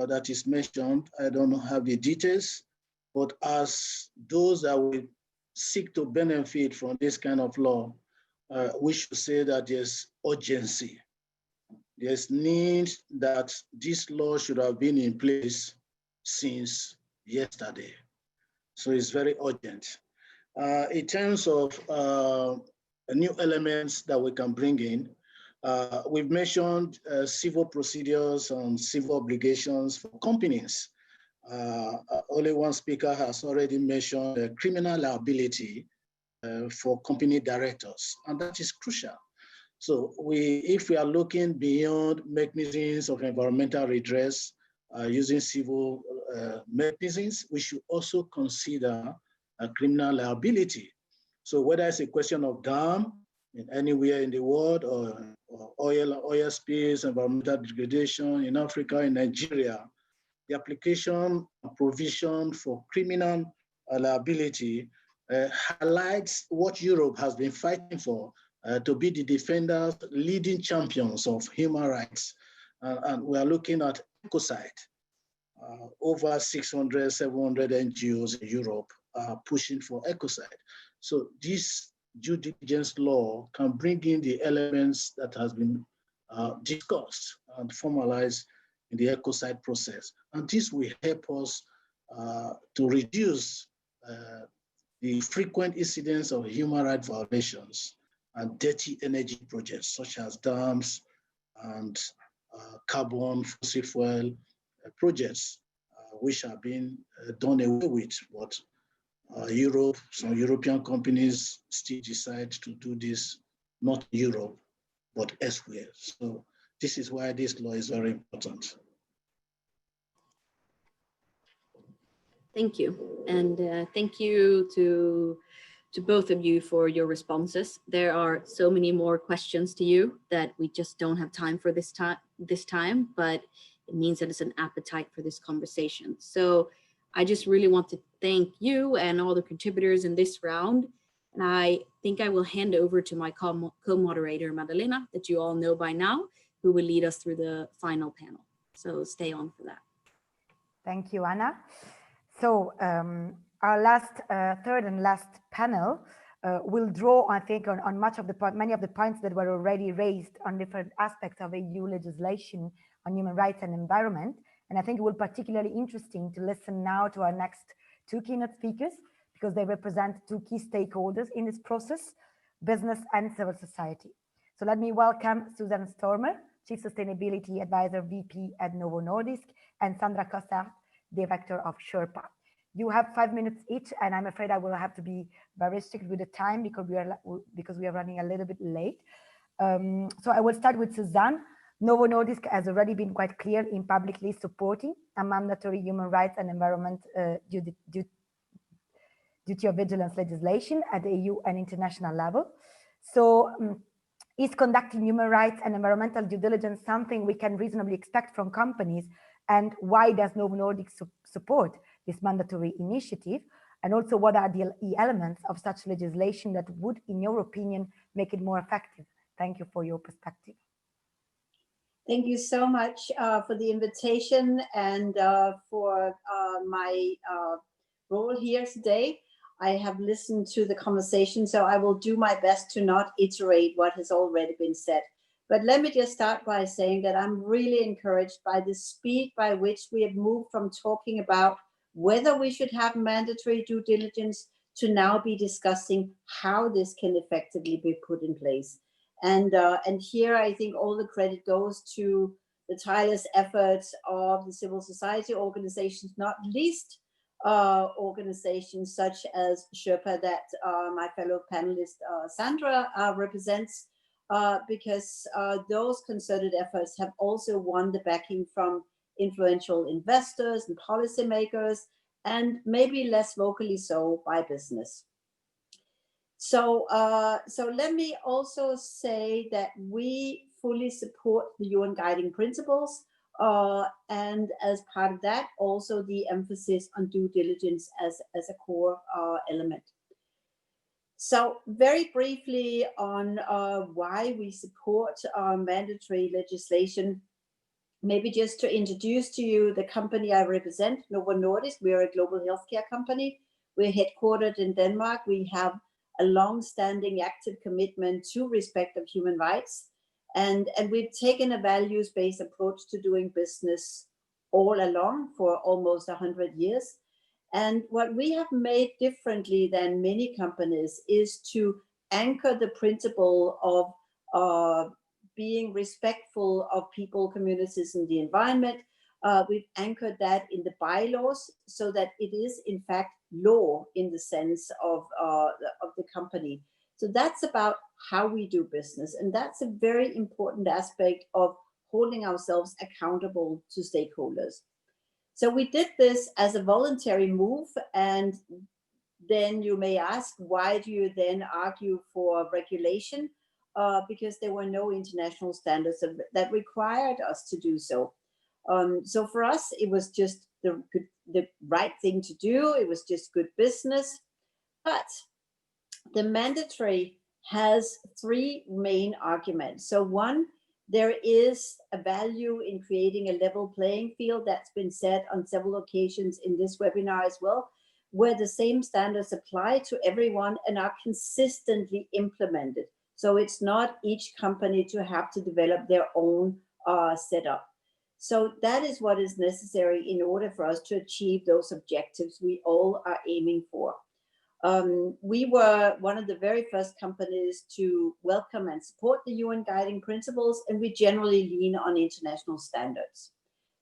that is mentioned, I don't have the details, but as those that will seek to benefit from this kind of law, we should say that there's urgency. There's need that this law should have been in place since yesterday. So it's very urgent. In terms of new elements that we can bring in, we've mentioned civil procedures and civil obligations for companies. Only one speaker has already mentioned criminal liability for company directors, and that is crucial. So if we are looking beyond mechanisms of environmental redress using civil mechanisms, we should also consider criminal liability. So whether it's a question of dam in anywhere in the world, or oil spills, environmental degradation in Africa, in Nigeria, the application and provision for criminal liability highlights what Europe has been fighting for, to be the defenders, leading champions of human rights. And we are looking at ecocide. Over 600, 700 NGOs in Europe are pushing for ecocide. So this due diligence law can bring in the elements that has been discussed and formalized in the ecocide process. And this will help us to reduce the frequent incidents of human rights violations and dirty energy projects such as dams and carbon fossil fuel projects, which are being done away with. But Europe, some European companies still decide to do this, not Europe, but elsewhere. So this is why this law is very important. Thank you. And thank you to both of you for your responses. There are so many more questions to you that we just don't have time for this time, but it means that there's an appetite for this conversation. So I just really want to thank you and all the contributors in this round. And I think I will hand over to my co-moderator, Madalena, that you all know by now, who will lead us through the final panel. So stay on for that. Thank you, Anna. So our last, third and last panel will draw, I think, on many of the points that were already raised on different aspects of EU legislation on human rights and environment. And I think it will be particularly interesting to listen now to our next two keynote speakers, because they represent two key stakeholders in this process, business and civil society. So let me welcome Susan Stormer, Chief Sustainability Advisor VP at Novo Nordisk, and Sandra Cossart, Director of Sherpa. You have 5 minutes each, and I'm afraid I will have to be very strict with the time because we are running a little bit late. So I will start with Suzanne. Novo Nordisk has already been quite clear in publicly supporting a mandatory human rights and environment duty of vigilance legislation at the EU and international level. So is conducting human rights and environmental due diligence something we can reasonably expect from companies? And why does Novo Nordisk support this mandatory initiative? And also, what are the elements of such legislation that would, in your opinion, make it more effective? Thank you for your perspective. Thank you so much for the invitation and for my role here today. I have listened to the conversation, so I will do my best to not iterate what has already been said. But let me just start by saying that I'm really encouraged by the speed by which we have moved from talking about whether we should have mandatory due diligence to now be discussing how this can effectively be put in place. And here I think all the credit goes to the tireless efforts of the civil society organizations, not least organizations such as Sherpa that my fellow panelist Sandra represents, because those concerted efforts have also won the backing from influential investors and policymakers, and maybe less vocally so by business. So let me also say that we fully support the UN guiding principles, and as part of that, also the emphasis on due diligence as a core element. So very briefly on why we support mandatory legislation, maybe just to introduce to you the company I represent, Novo Nordisk. We are a global healthcare company. We're headquartered in Denmark. We have a long-standing active commitment to respect of human rights. And we've taken a values-based approach to doing business all along for almost 100 years. And what we have made differently than many companies is to anchor the principle of being respectful of people, communities, and the environment. We've anchored that in the bylaws so that it is in fact law in the sense of the company. So that's about how we do business. And that's a very important aspect of holding ourselves accountable to stakeholders. So we did this as a voluntary move, and then you may ask, why do you then argue for regulation? Because there were no international standards that required us to do so. So for us, it was just the right thing to do. It was just good business. But the mandatory has three main arguments. So one, there is a value in creating a level playing field. That's been said on several occasions in this webinar as well, where the same standards apply to everyone and are consistently implemented. So it's not each company to have to develop their own setup. So that is what is necessary in order for us to achieve those objectives we all are aiming for. We were one of the very first companies to welcome and support the UN guiding principles, and we generally lean on international standards.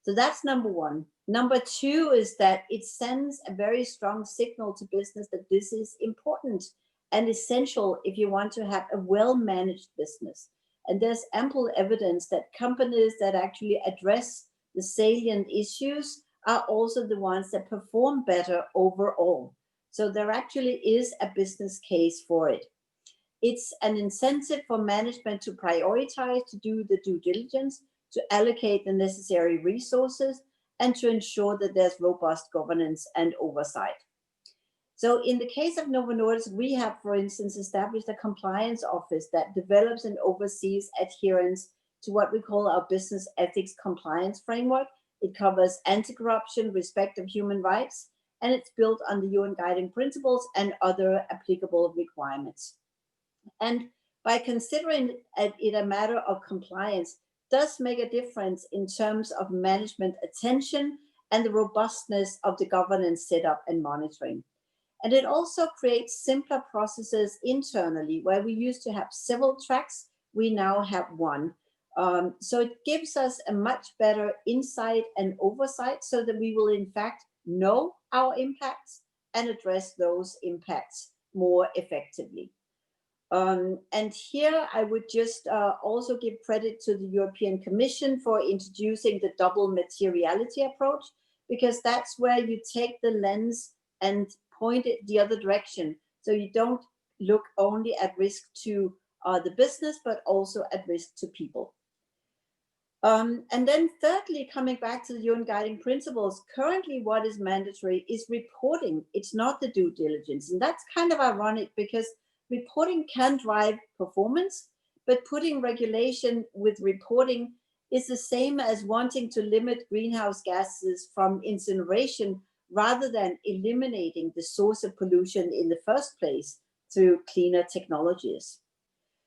So that's number one. Number two is that it sends a very strong signal to business that this is important and essential if you want to have a well-managed business. And there's ample evidence that companies that actually address the salient issues are also the ones that perform better overall. So there actually is a business case for it. It's an incentive for management to prioritize, to do the due diligence, to allocate the necessary resources, and to ensure that there's robust governance and oversight. So in the case of Novo Nordisk, we have, for instance, established a compliance office that develops and oversees adherence to what we call our business ethics compliance framework. It covers anti-corruption, respect of human rights, and it's built on the UN guiding principles and other applicable requirements. And by considering it a matter of compliance does make a difference in terms of management attention and the robustness of the governance setup and monitoring. And it also creates simpler processes internally. Where we used to have several tracks, we now have one. So it gives us a much better insight and oversight so that we will in fact know our impacts and address those impacts more effectively. And here I would just also give credit to the European Commission for introducing the double materiality approach, because that's where you take the lens and point it the other direction. So you don't look only at risk to the business, but also at risk to people. And then thirdly, coming back to the UN guiding principles, currently what is mandatory is reporting. It's not the due diligence. And that's kind of ironic because reporting can drive performance, but putting regulation with reporting is the same as wanting to limit greenhouse gases from incineration rather than eliminating the source of pollution in the first place through cleaner technologies.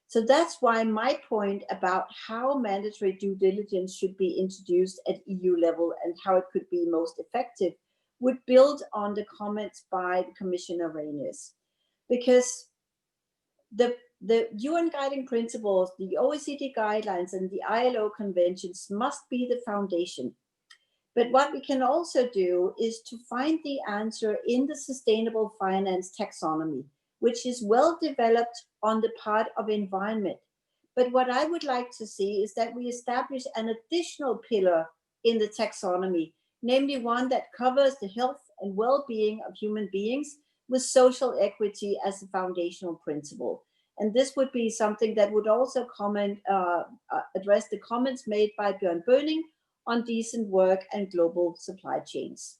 So that's why my point about how mandatory due diligence should be introduced at EU level and how it could be most effective would build on the comments by Commissioner Reynders. Because the UN guiding principles, the OECD guidelines, and the ILO conventions must be the foundation. But what we can also do is to find the answer in the sustainable finance taxonomy, which is well developed on the part of environment. But what I would like to see is that we establish an additional pillar in the taxonomy, namely one that covers the health and well-being of human beings with social equity as a foundational principle. And this would be something that would also address the comments made by Bjørn Bøning on decent work and global supply chains.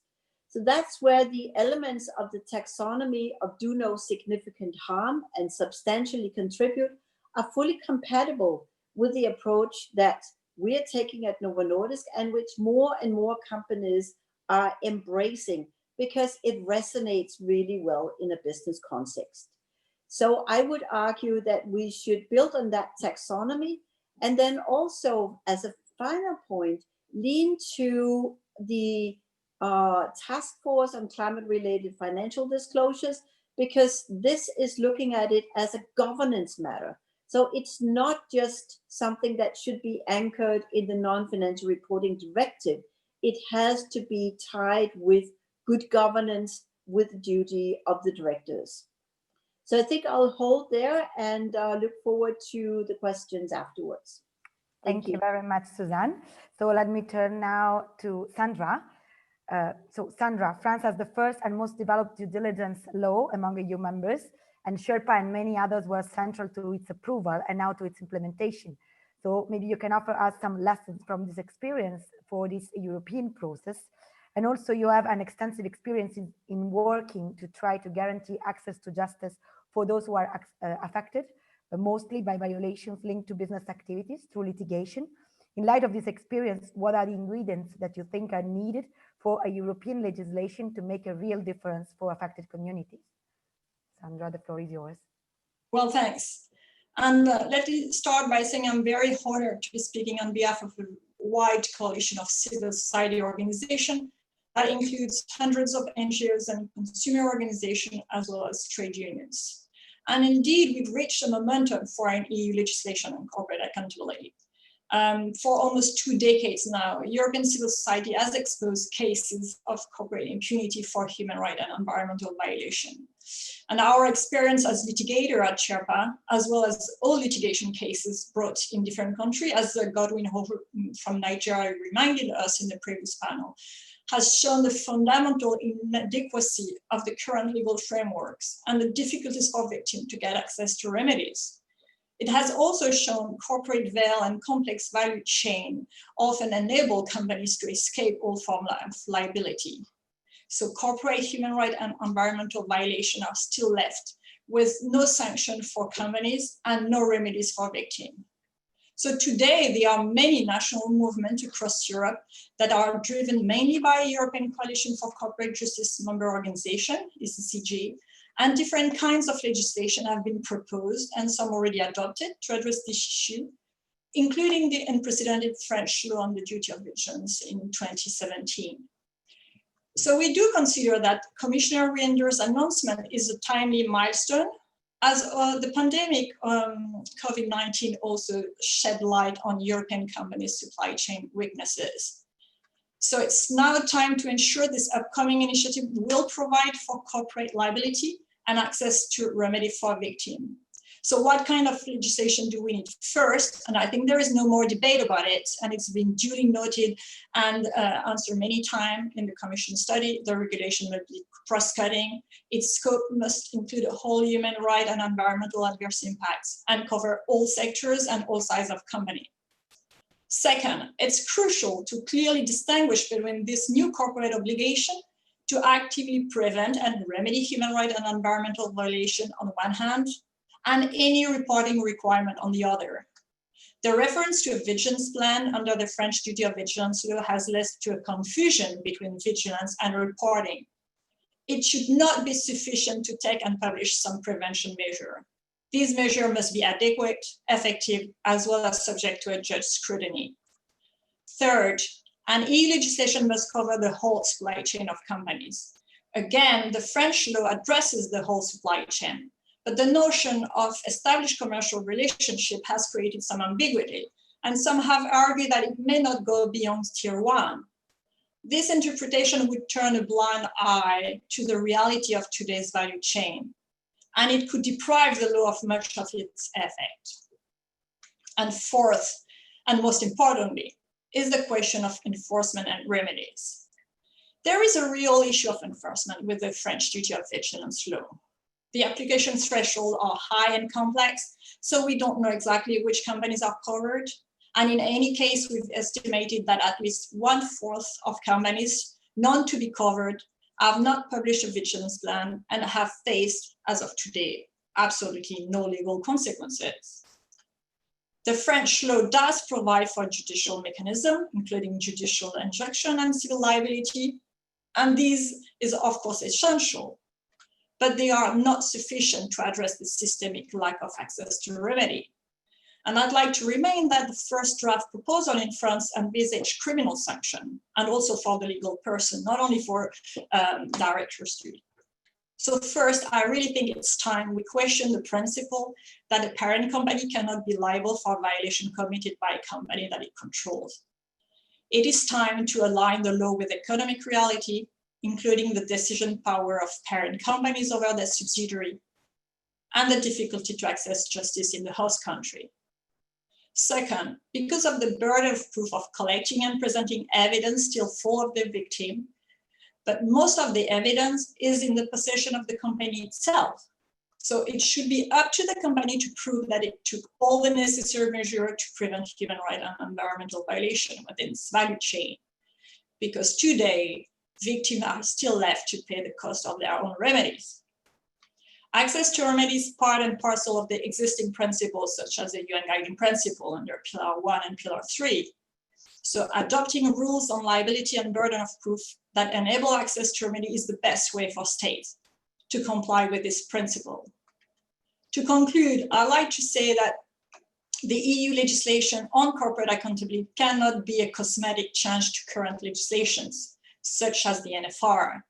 So that's where the elements of the taxonomy of do no significant harm and substantially contribute are fully compatible with the approach that we are taking at Novo Nordisk and which more and more companies are embracing because it resonates really well in a business context. So I would argue that we should build on that taxonomy and then also as a final point, lean to the task force on climate-related financial disclosures, because this is looking at it as a governance matter. So it's not just something that should be anchored in the non-financial reporting directive. It has to be tied with good governance with the duty of the directors. So I think I'll hold there and look forward to the questions afterwards. Thank you very much, Suzanne. So let me turn now to Sandra. So Sandra, France has the first and most developed due diligence law among EU members, and Sherpa and many others were central to its approval and now to its implementation. So maybe you can offer us some lessons from this experience for this European process. And also you have an extensive experience in working to try to guarantee access to justice for those who are affected, mostly by violations linked to business activities through litigation. In light of this experience, what are the ingredients that you think are needed for a European legislation to make a real difference for affected communities? Sandra, the floor is yours. Well, thanks. And let me start by saying I'm very honored to be speaking on behalf of a wide coalition of civil society organizations that includes hundreds of NGOs and consumer organizations as well as trade unions. And indeed, we've reached a momentum for an EU legislation on corporate accountability. For almost 2 decades now, European civil society has exposed cases of corporate impunity for human rights and environmental violation. And our experience as litigator at Sherpa, as well as all litigation cases brought in different countries, as Godwin from Nigeria reminded us in the previous panel, has shown the fundamental inadequacy of the current legal frameworks and the difficulties for victims to get access to remedies. It has also shown corporate veil and complex value chain often enable companies to escape all forms of liability. So corporate human rights and environmental violations are still left with no sanction for companies and no remedies for victims. So today, there are many national movements across Europe that are driven mainly by European Coalition for Corporate Justice member organization, ECCG, and different kinds of legislation have been proposed and some already adopted to address this issue, including the unprecedented French law on the duty of vigilance in 2017. So we do consider that Commissioner Reinder's announcement is a timely milestone, as the pandemic, COVID-19 also shed light on European companies' supply chain weaknesses. So it's now time to ensure this upcoming initiative will provide for corporate liability and access to remedy for victims. So what kind of legislation do we need first? And I think there is no more debate about it, and it's been duly noted and answered many times in the Commission study. The regulation will be cross-cutting. Its scope must include a whole human right and environmental adverse impacts and cover all sectors and all sizes of company. Second, it's crucial to clearly distinguish between this new corporate obligation to actively prevent and remedy human rights and environmental violation on the one hand, and any reporting requirement on the other. The reference to a vigilance plan under the French duty of vigilance law has led to a confusion between vigilance and reporting. It should not be sufficient to take and publish some prevention measure. These measures must be adequate, effective, as well as subject to a judge scrutiny. Third, an EU legislation must cover the whole supply chain of companies. Again, the French law addresses the whole supply chain, but the notion of established commercial relationship has created some ambiguity, and some have argued that it may not go beyond tier 1. This interpretation would turn a blind eye to the reality of today's value chain, and it could deprive the law of much of its effect. And fourth, and most importantly, is the question of enforcement and remedies. There is a real issue of enforcement with the French duty of vigilance law. The application thresholds are high and complex, so we don't know exactly which companies are covered. And in any case, we've estimated that at least 1/4 of companies known to be covered have not published a vigilance plan and have faced, as of today, absolutely no legal consequences. The French law does provide for judicial mechanism, including judicial injunction and civil liability, and this is of course essential, but they are not sufficient to address the systemic lack of access to remedy. And I'd like to remind that the first draft proposal in France envisaged criminal sanction, and also for the legal person, not only for directors. So first, I really think it's time we question the principle that a parent company cannot be liable for violation committed by a company that it controls. It is time to align the law with economic reality, including the decision power of parent companies over their subsidiary, and the difficulty to access justice in the host country. Second, because of the burden of proof of collecting and presenting evidence still full of the victim, but most of the evidence is in the possession of the company itself. So it should be up to the company to prove that it took all the necessary measures to prevent human rights and environmental violation within its value chain. Because today, victims are still left to pay the cost of their own remedies. Access to remedies is part and parcel of the existing principles, such as the UN Guiding Principle under Pillar 1 and Pillar 3. So adopting rules on liability and burden of proof that enable access to remedy is the best way for states to comply with this principle. To conclude, I'd like to say that the EU legislation on corporate accountability cannot be a cosmetic change to current legislations, such as the NFR.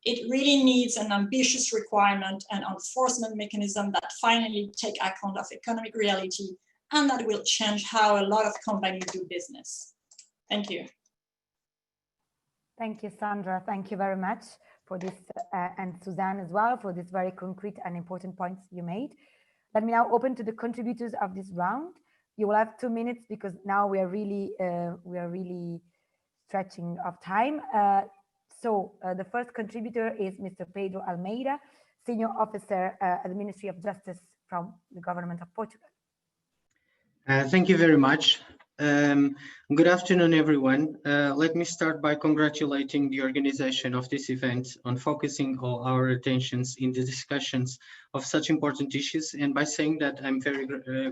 It really needs an ambitious requirement and enforcement mechanism that finally take account of economic reality and that will change how a lot of companies do business. Thank you. Thank you, Sandra. Thank you very much for this, and Suzanne as well, for this very concrete and important points you made. Let me now open to the contributors of this round. You will have 2 minutes because now we are really stretching of time. So the first contributor is Mr. Pedro Almeida, Senior Officer at the Ministry of Justice from the Government of Portugal. Thank you very much. Good afternoon, everyone. Let me start by congratulating the organization of this event on focusing all our attentions in the discussions of such important issues, and by saying that I'm very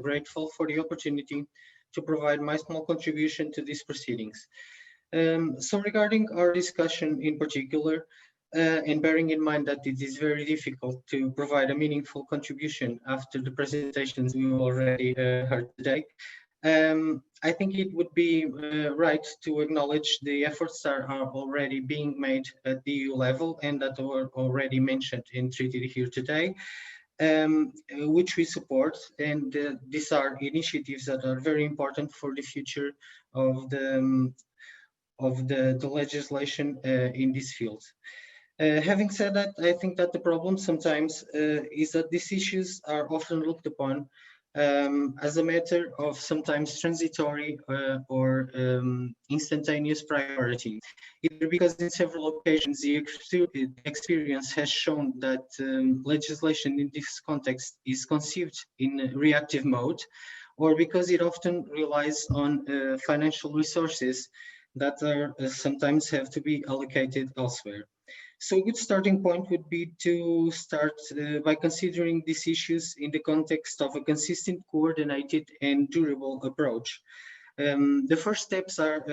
grateful for the opportunity to provide my small contribution to these proceedings. So regarding our discussion in particular, and bearing in mind that it is very difficult to provide a meaningful contribution after the presentations we already heard today, I think it would be right to acknowledge the efforts that are already being made at the EU level and that were already mentioned and treated here today, which we support. And these are initiatives that are very important for the future of the legislation in this field. Having said that, I think that the problem sometimes is that these issues are often looked upon as a matter of sometimes transitory or instantaneous priority, either because in several occasions the experience has shown that legislation in this context is conceived in reactive mode, or because it often relies on financial resources that are sometimes have to be allocated elsewhere. So a good starting point would be to start by considering these issues in the context of a consistent, coordinated and durable approach. The first steps are,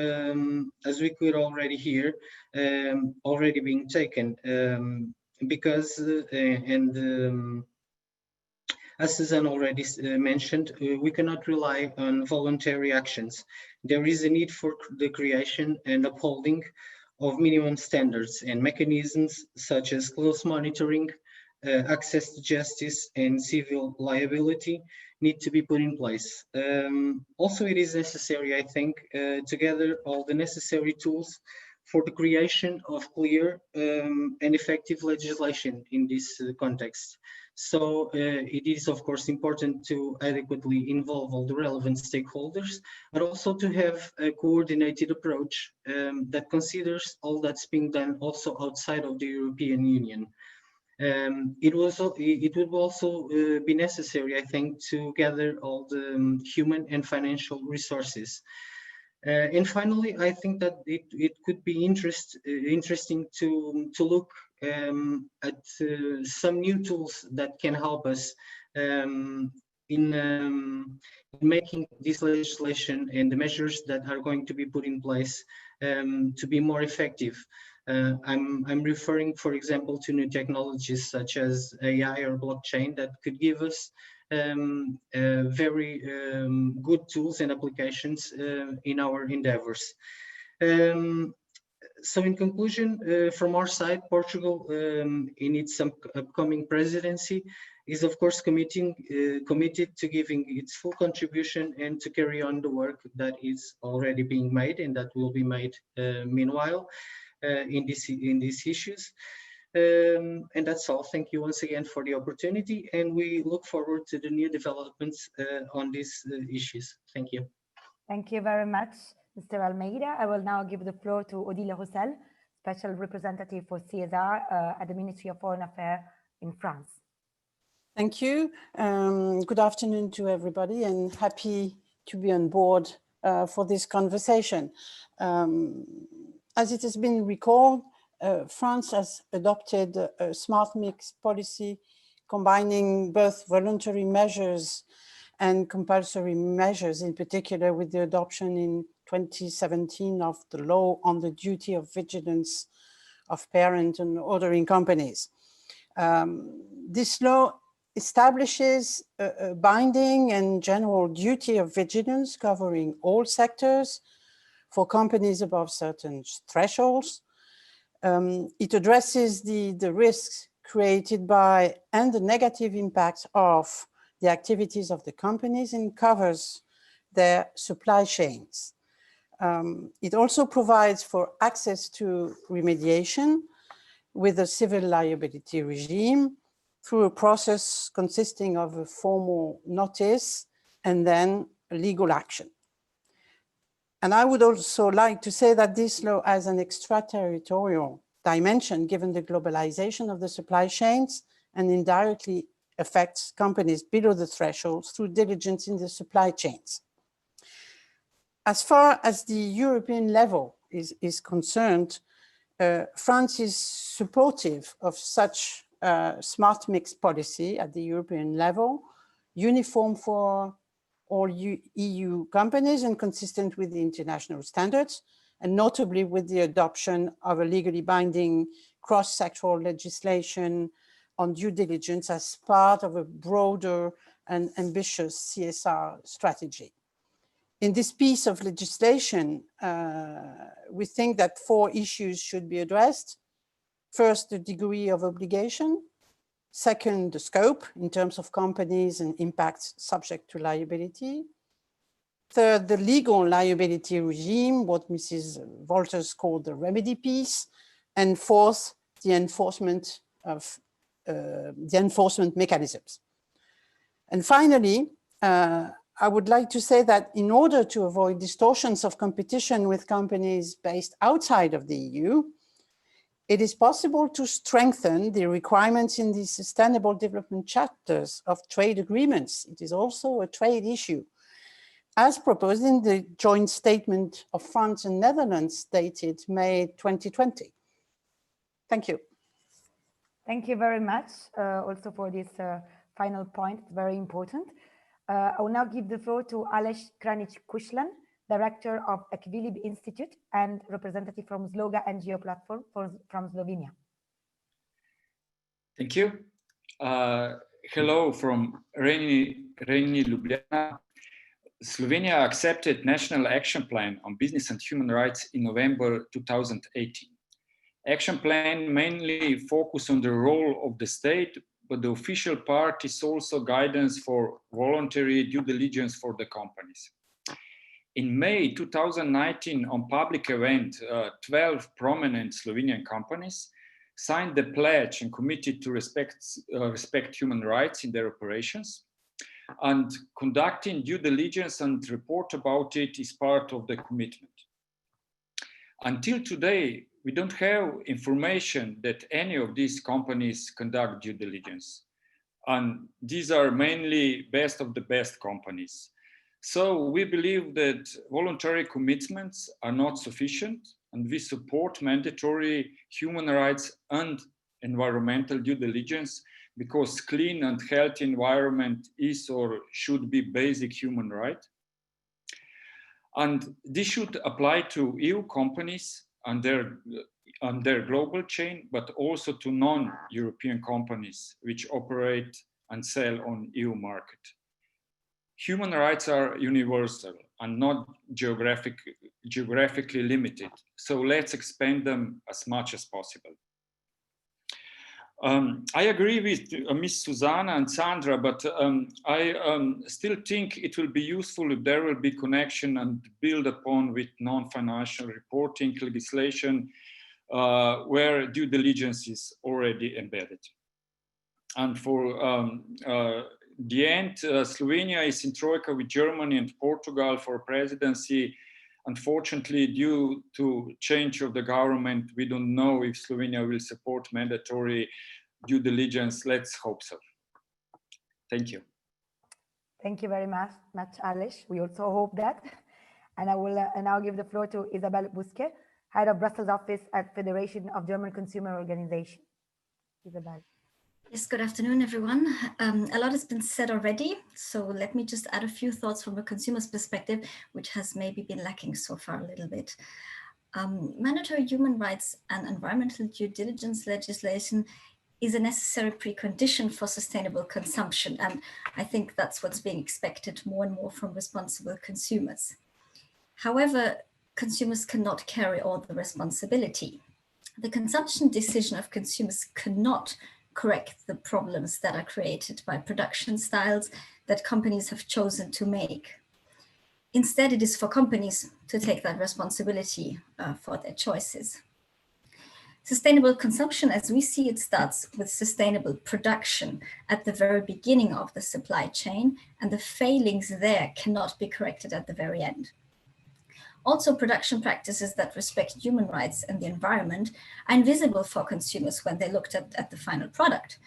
as we could already hear, already being taken because, as Susan already mentioned, we cannot rely on voluntary actions. There is a need for the creation and upholding of minimum standards and mechanisms such as close monitoring, access to justice and civil liability need to be put in place. Also, it is necessary, I think, to gather all the necessary tools for the creation of clear and effective legislation in this context. So it is, of course, important to adequately involve all the relevant stakeholders, but also to have a coordinated approach that considers all that's being done also outside of the European Union. It would also be necessary, I think, to gather all the human and financial resources. And finally, I think that it could be interesting to look at some new tools that can help us in making this legislation and the measures that are going to be put in place to be more effective. I'm referring, for example, to new technologies such as AI or blockchain that could give us very good tools and applications in our endeavors. So in conclusion, from our side, Portugal in its upcoming presidency is of course committed to giving its full contribution and to carry on the work that is already being made and that will be made meanwhile in these issues. And that's all. Thank you once again for the opportunity, and we look forward to the new developments on these issues. Thank you. Thank you very much, Mr. Almeida. I will now give the floor to Odile Roussel, Special Representative for CSR at the Ministry of Foreign Affairs in France. Thank you. Good afternoon to everybody, and happy to be on board for this conversation. As it has been recalled, France has adopted a smart mix policy combining both voluntary measures and compulsory measures, in particular with the adoption in 2017 of the law on the duty of vigilance of parent and ordering companies. This law establishes a binding and general duty of vigilance covering all sectors for companies above certain thresholds. It addresses the risks created by and the negative impacts of the activities of the companies and covers their supply chains. It also provides for access to remediation with a civil liability regime through a process consisting of a formal notice and then legal action. And I would also like to say that this law has an extraterritorial dimension given the globalization of the supply chains and indirectly affects companies below the threshold through diligence in the supply chains. As far as the European level is concerned, France is supportive of such smart mix policy at the European level, uniform for all EU companies and consistent with the international standards, and notably with the adoption of a legally binding cross-sectoral legislation on due diligence as part of a broader and ambitious CSR strategy. In this piece of legislation, we think that 4 issues should be addressed. First, the degree of obligation. Second, the scope in terms of companies and impacts subject to liability. Third, the legal liability regime, what Mrs. Wolters called the remedy piece. And fourth, the enforcement of the enforcement mechanisms. And finally, I would like to say that in order to avoid distortions of competition with companies based outside of the EU, it is possible to strengthen the requirements in the sustainable development chapters of trade agreements. It is also a trade issue, as proposed in the joint statement of France and Netherlands dated May 2020. Thank you. Thank you very much also for this final point. It's very important. I will now give the floor to Aleš Kranić-Kušlan, Director of Equilib Institute and representative from Sloga NGO platform from Slovenia. Thank you. Hello from rainy Ljubljana. Slovenia accepted National Action Plan on Business and Human Rights in November 2018. Action plan mainly focus on the role of the state, but the official part is also guidance for voluntary due diligence for the companies. In May 2019, on public event, 12 prominent Slovenian companies signed the pledge and committed to respect human rights in their operations. And conducting due diligence and report about it is part of the commitment. Until today, we don't have information that any of these companies conduct due diligence. And these are mainly best of the best companies. So we believe that voluntary commitments are not sufficient, and we support mandatory human rights and environmental due diligence because clean and healthy environment is or should be basic human right. And this should apply to EU companies and their global chain, but also to non-European companies which operate and sell on EU market. Human rights are universal and not geographically limited. So let's expand them as much as possible. I agree with Ms. Susanna and Sandra, but I still think it will be useful if there will be connection and build upon with non-financial reporting legislation where due diligence is already embedded. And for the end, Slovenia is in troika with Germany and Portugal for presidency. Unfortunately, due to change of the government, we don't know if Slovenia will support mandatory due diligence. Let's hope so. Thank you. Thank you very much, Aleš. We also hope that. And I will now give the floor to Isabel Busque, Head of Brussels Office at Federation of German Consumer Organization. Isabel. Yes, good afternoon, everyone. A lot has been said already, so let me just add a few thoughts from a consumer's perspective, which has maybe been lacking so far a little bit. Mandatory human rights and environmental due diligence legislation is a necessary precondition for sustainable consumption, and I think that's what's being expected more and more from responsible consumers. However, consumers cannot carry all the responsibility. The consumption decision of consumers cannot correct the problems that are created by production styles that companies have chosen to make. Instead, it is for companies to take that responsibility for their choices. Sustainable consumption, as we see it, starts with sustainable production at the very beginning of the supply chain, and the failings there cannot be corrected at the very end. Also, production practices that respect human rights and the environment are invisible for consumers when they looked at the final product.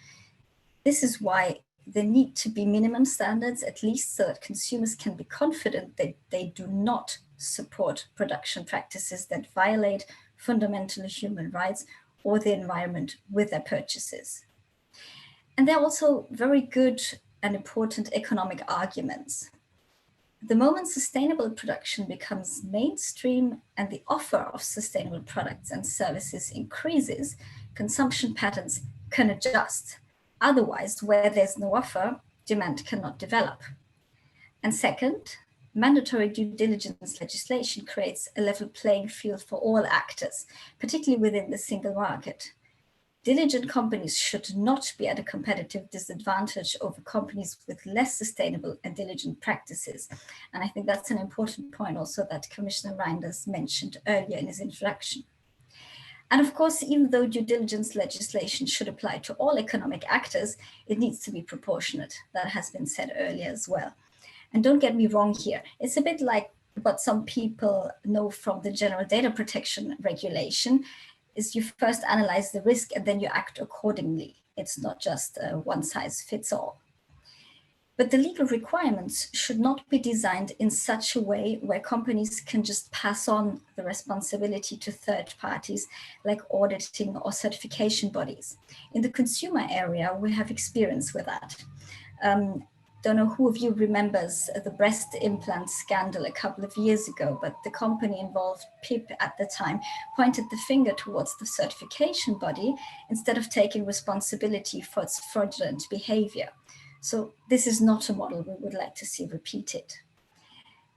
This is why there need to be minimum standards, at least, so that consumers can be confident that they do not support production practices that violate fundamental human rights or the environment with their purchases. And there are also very good and important economic arguments. The moment sustainable production becomes mainstream and the offer of sustainable products and services increases, consumption patterns can adjust. Otherwise, where there's no offer, demand cannot develop. And second, mandatory due diligence legislation creates a level playing field for all actors, particularly within the single market. Diligent companies should not be at a competitive disadvantage over companies with less sustainable and diligent practices. And I think that's an important point also that Commissioner Reinders mentioned earlier in his introduction. And of course, even though due diligence legislation should apply to all economic actors, it needs to be proportionate. That has been said earlier as well. And don't get me wrong here. It's a bit like what some people know from the General Data Protection Regulation, is you first analyze the risk and then you act accordingly. It's not just one size fits all. But the legal requirements should not be designed in such a way where companies can just pass on the responsibility to third parties like auditing or certification bodies. In the consumer area, we have experience with that. Don't know who of you remembers the breast implant scandal a couple of years ago, but the company involved, PIP at the time, pointed the finger towards the certification body instead of taking responsibility for its fraudulent behavior. So this is not a model we would like to see repeated.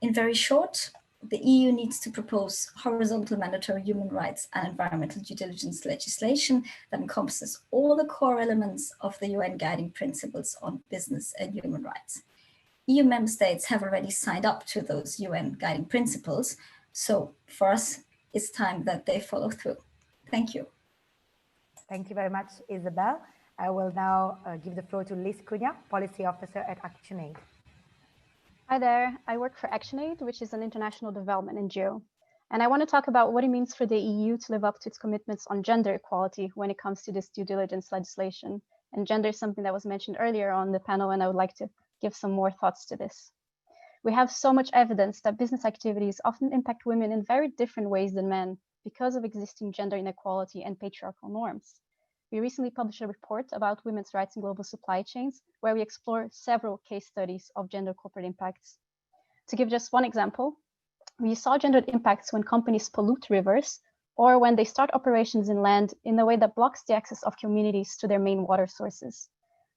In very short, the EU needs to propose horizontal mandatory human rights and environmental due diligence legislation that encompasses all the core elements of the UN guiding principles on business and human rights. EU member states have already signed up to those UN guiding principles. So for us, it's time that they follow through. Thank you. Thank you very much, Isabel. I will now give the floor to Liz Cunha, Policy Officer at ActionAid. Hi there, I work for ActionAid, which is an international development NGO. And I want to talk about what it means for the EU to live up to its commitments on gender equality when it comes to this due diligence legislation. And gender is something that was mentioned earlier on the panel, and I would like to give some more thoughts to this. We have so much evidence that business activities often impact women in very different ways than men because of existing gender inequality and patriarchal norms. We recently published a report about women's rights in global supply chains, where we explore several case studies of gender corporate impacts. To give just one example, we saw gendered impacts when companies pollute rivers or when they start operations in land in a way that blocks the access of communities to their main water sources.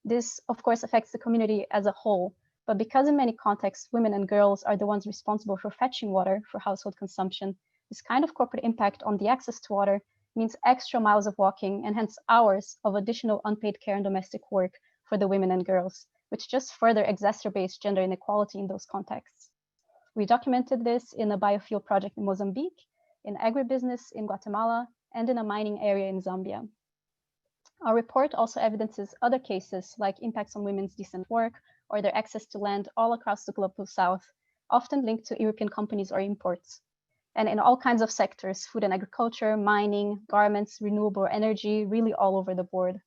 This, of course, affects the community as a whole, but because in many contexts, women and girls are the ones responsible for fetching water for household consumption, this kind of corporate impact on the access to water means extra miles of walking and hence hours of additional unpaid care and domestic work for the women and girls, which just further exacerbates gender inequality in those contexts. We documented this in a biofuel project in Mozambique, in agribusiness in Guatemala, and in a mining area in Zambia. Our report also evidences other cases like impacts on women's decent work or their access to land all across the global south, often linked to European companies or imports. And in all kinds of sectors, food and agriculture, mining, garments, renewable energy, really all over the board.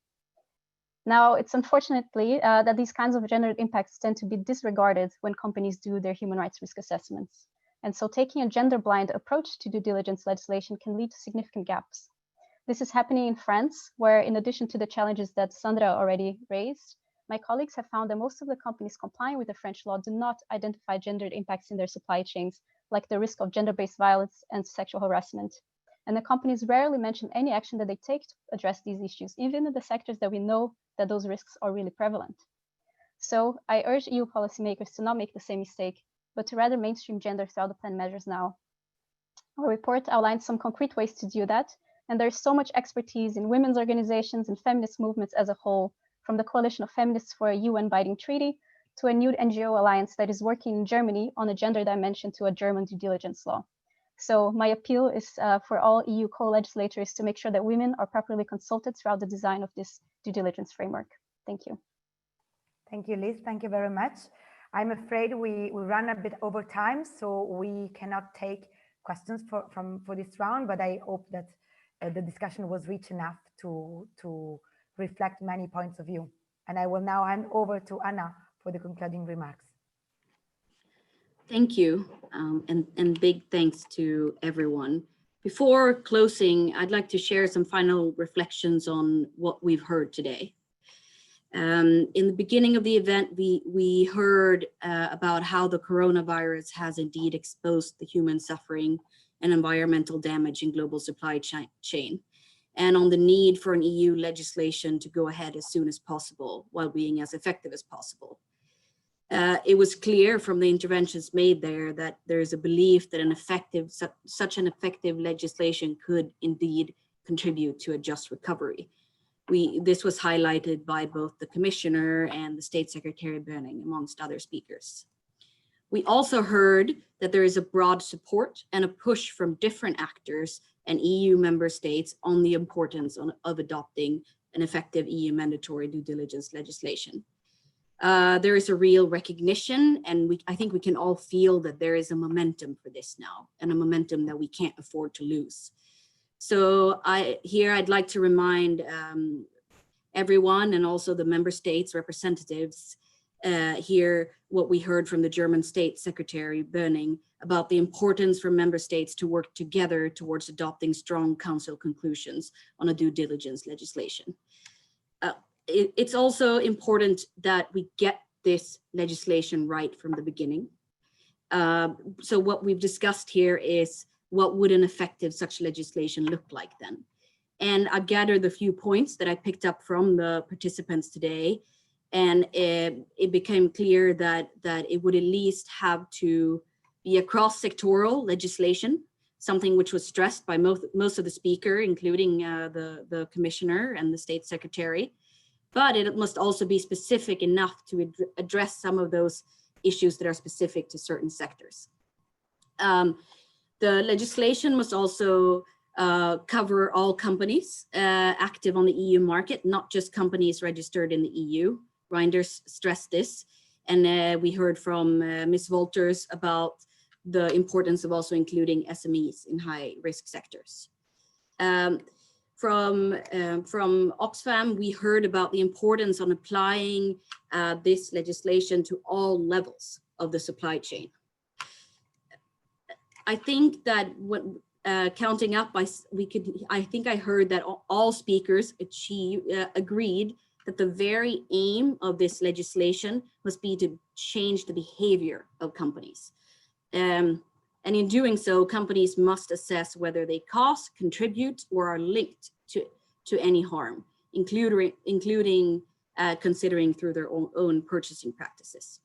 Now, it's unfortunately that these kinds of gendered impacts tend to be disregarded when companies do their human rights risk assessments. And so taking a gender-blind approach to due diligence legislation can lead to significant gaps. This is happening in France, where in addition to the challenges that Sandra already raised, my colleagues have found that most of the companies complying with the French law do not identify gendered impacts in their supply chains, like the risk of gender-based violence and sexual harassment. And the companies rarely mention any action that they take to address these issues, even in the sectors that we know that those risks are really prevalent. So I urge EU policymakers to not make the same mistake, but to rather mainstream gender throughout the plan measures now. Our report outlines some concrete ways to do that, and there's so much expertise in women's organizations and feminist movements as a whole, from the Coalition of Feminists for a UN binding treaty to a new NGO alliance that is working in Germany on a gender dimension to a German due diligence law. So my appeal is for all EU co-legislators to make sure that women are properly consulted throughout the design of this due diligence framework. Thank you. Thank you, Liz. Thank you very much. I'm afraid we run a bit over time, so we cannot take questions for this round, but I hope that the discussion was rich enough to reflect many points of view. And I will now hand over to Anna for the concluding remarks. Thank you, and big thanks to everyone. Before closing, I'd like to share some final reflections on what we've heard today. In the beginning of the event, we heard about how the coronavirus has indeed exposed the human suffering and environmental damage in global supply chain, and on the need for an EU legislation to go ahead as soon as possible while being as effective as possible. It was clear from the interventions made there that there is a belief that such an effective legislation could indeed contribute to a just recovery. This was highlighted by both the Commissioner and the State Secretary Böning, amongst other speakers. We also heard that there is a broad support and a push from different actors and EU member states on the importance of adopting an effective EU mandatory due diligence legislation. There is a real recognition, and I think we can all feel that there is a momentum for this now, and a momentum that we can't afford to lose. So I'd like to remind everyone, and also the member states representatives here, what we heard from the German State Secretary Böning about the importance for member states to work together towards adopting strong council conclusions on a due diligence legislation. It's also important that we get this legislation right from the beginning. So what we've discussed here is, what would an effective such legislation look like then? And I've gathered the few points that I picked up from the participants today, and it became clear that it would at least have to be a cross-sectoral legislation, something which was stressed by most of the speakers, including the Commissioner and the State Secretary. But it must also be specific enough to address some of those issues that are specific to certain sectors. The legislation must also cover all companies active on the EU market, not just companies registered in the EU. Reinders stressed this, and we heard from Ms. Wolters about the importance of also including SMEs in high-risk sectors. From Oxfam, we heard about the importance on applying this legislation to all levels of the supply chain. I think that counting up, I think I heard that all speakers agreed that the very aim of this legislation must be to change the behavior of companies. And in doing so, companies must assess whether they cause, contribute, or are linked to any harm, including considering through their own purchasing practices.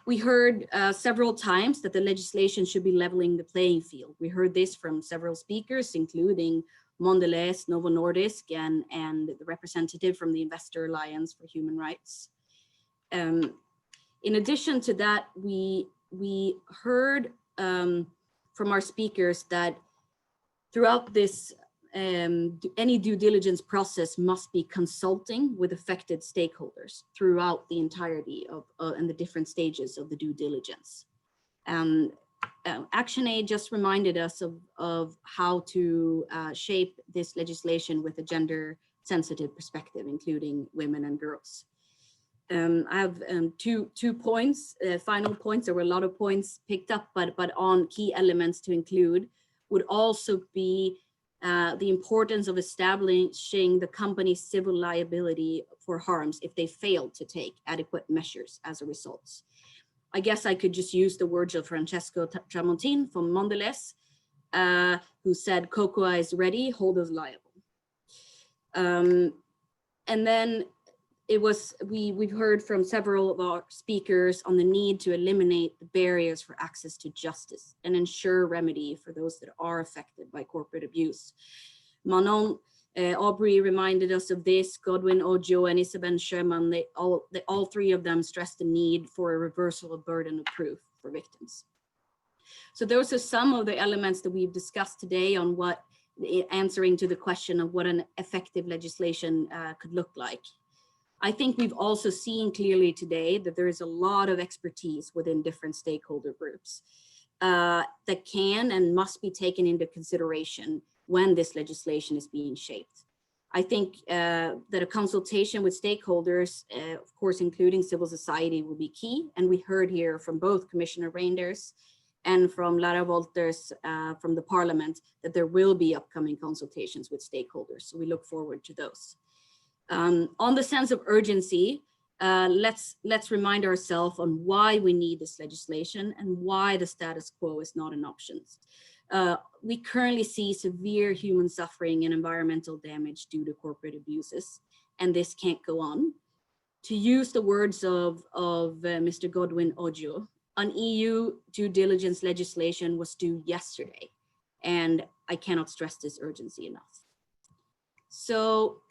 We heard several times that the legislation should be leveling the playing field. We heard this from several speakers, including Mondelez, Novo Nordisk, and the representative from the Investor Alliance for Human Rights. In addition to that, we heard from our speakers that throughout this, any due diligence process must be consulting with affected stakeholders throughout the entirety of and the different stages of the due diligence. ActionAid just reminded us of how to shape this legislation with a gender-sensitive perspective, including women and girls. I have two points, final points. There were a lot of points picked up, but on key elements to include would also be the importance of establishing the company's civil liability for harms if they fail to take adequate measures as a result. I guess I could just use the words of Francesco Tramontin from Mondelez, who said, "Cocoa is ready, hold us liable." And then we've heard from several of our speakers on the need to eliminate the barriers for access to justice and ensure remedy for those that are affected by corporate abuse. Manon Aubrey reminded us of this. Godwin Ojo and Isabel Sherman, all three of them stressed the need for a reversal of burden of proof for victims. So those are some of the elements that we've discussed today on answering to the question of what an effective legislation could look like. I think we've also seen clearly today that there is a lot of expertise within different stakeholder groups. that can and must be taken into consideration when this legislation is being shaped. I think that a consultation with stakeholders, of course, including civil society, will be key. And we heard here from both Commissioner Reinders and from Lara Wolters from the Parliament that there will be upcoming consultations with stakeholders. So we look forward to those. On the sense of urgency, let's remind ourselves on why we need this legislation and why the status quo is not an option. We currently see severe human suffering and environmental damage due to corporate abuses, and this can't go on. To use the words of Mr. Godwin Ojo, an EU due diligence legislation was due yesterday, and I cannot stress this urgency enough. So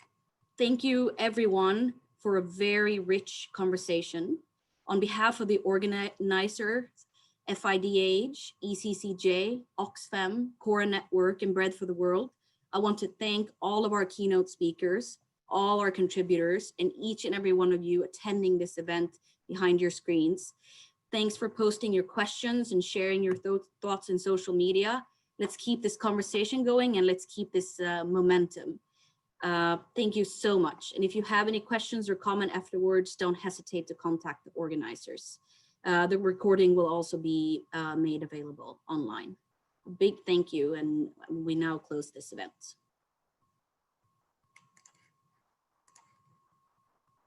thank you everyone for a very rich conversation. On behalf of the organizer, FIDH, ECCJ, Oxfam, Cora Network, and Bread for the World, I want to thank all of our keynote speakers, all our contributors, and each and every one of you attending this event behind your screens. Thanks for posting your questions and sharing your thoughts in social media. Let's keep this conversation going and let's keep this momentum. Thank you so much. And if you have any questions or comment afterwards, don't hesitate to contact the organizers. The recording will also be made available online. A big thank you, and we now close this event.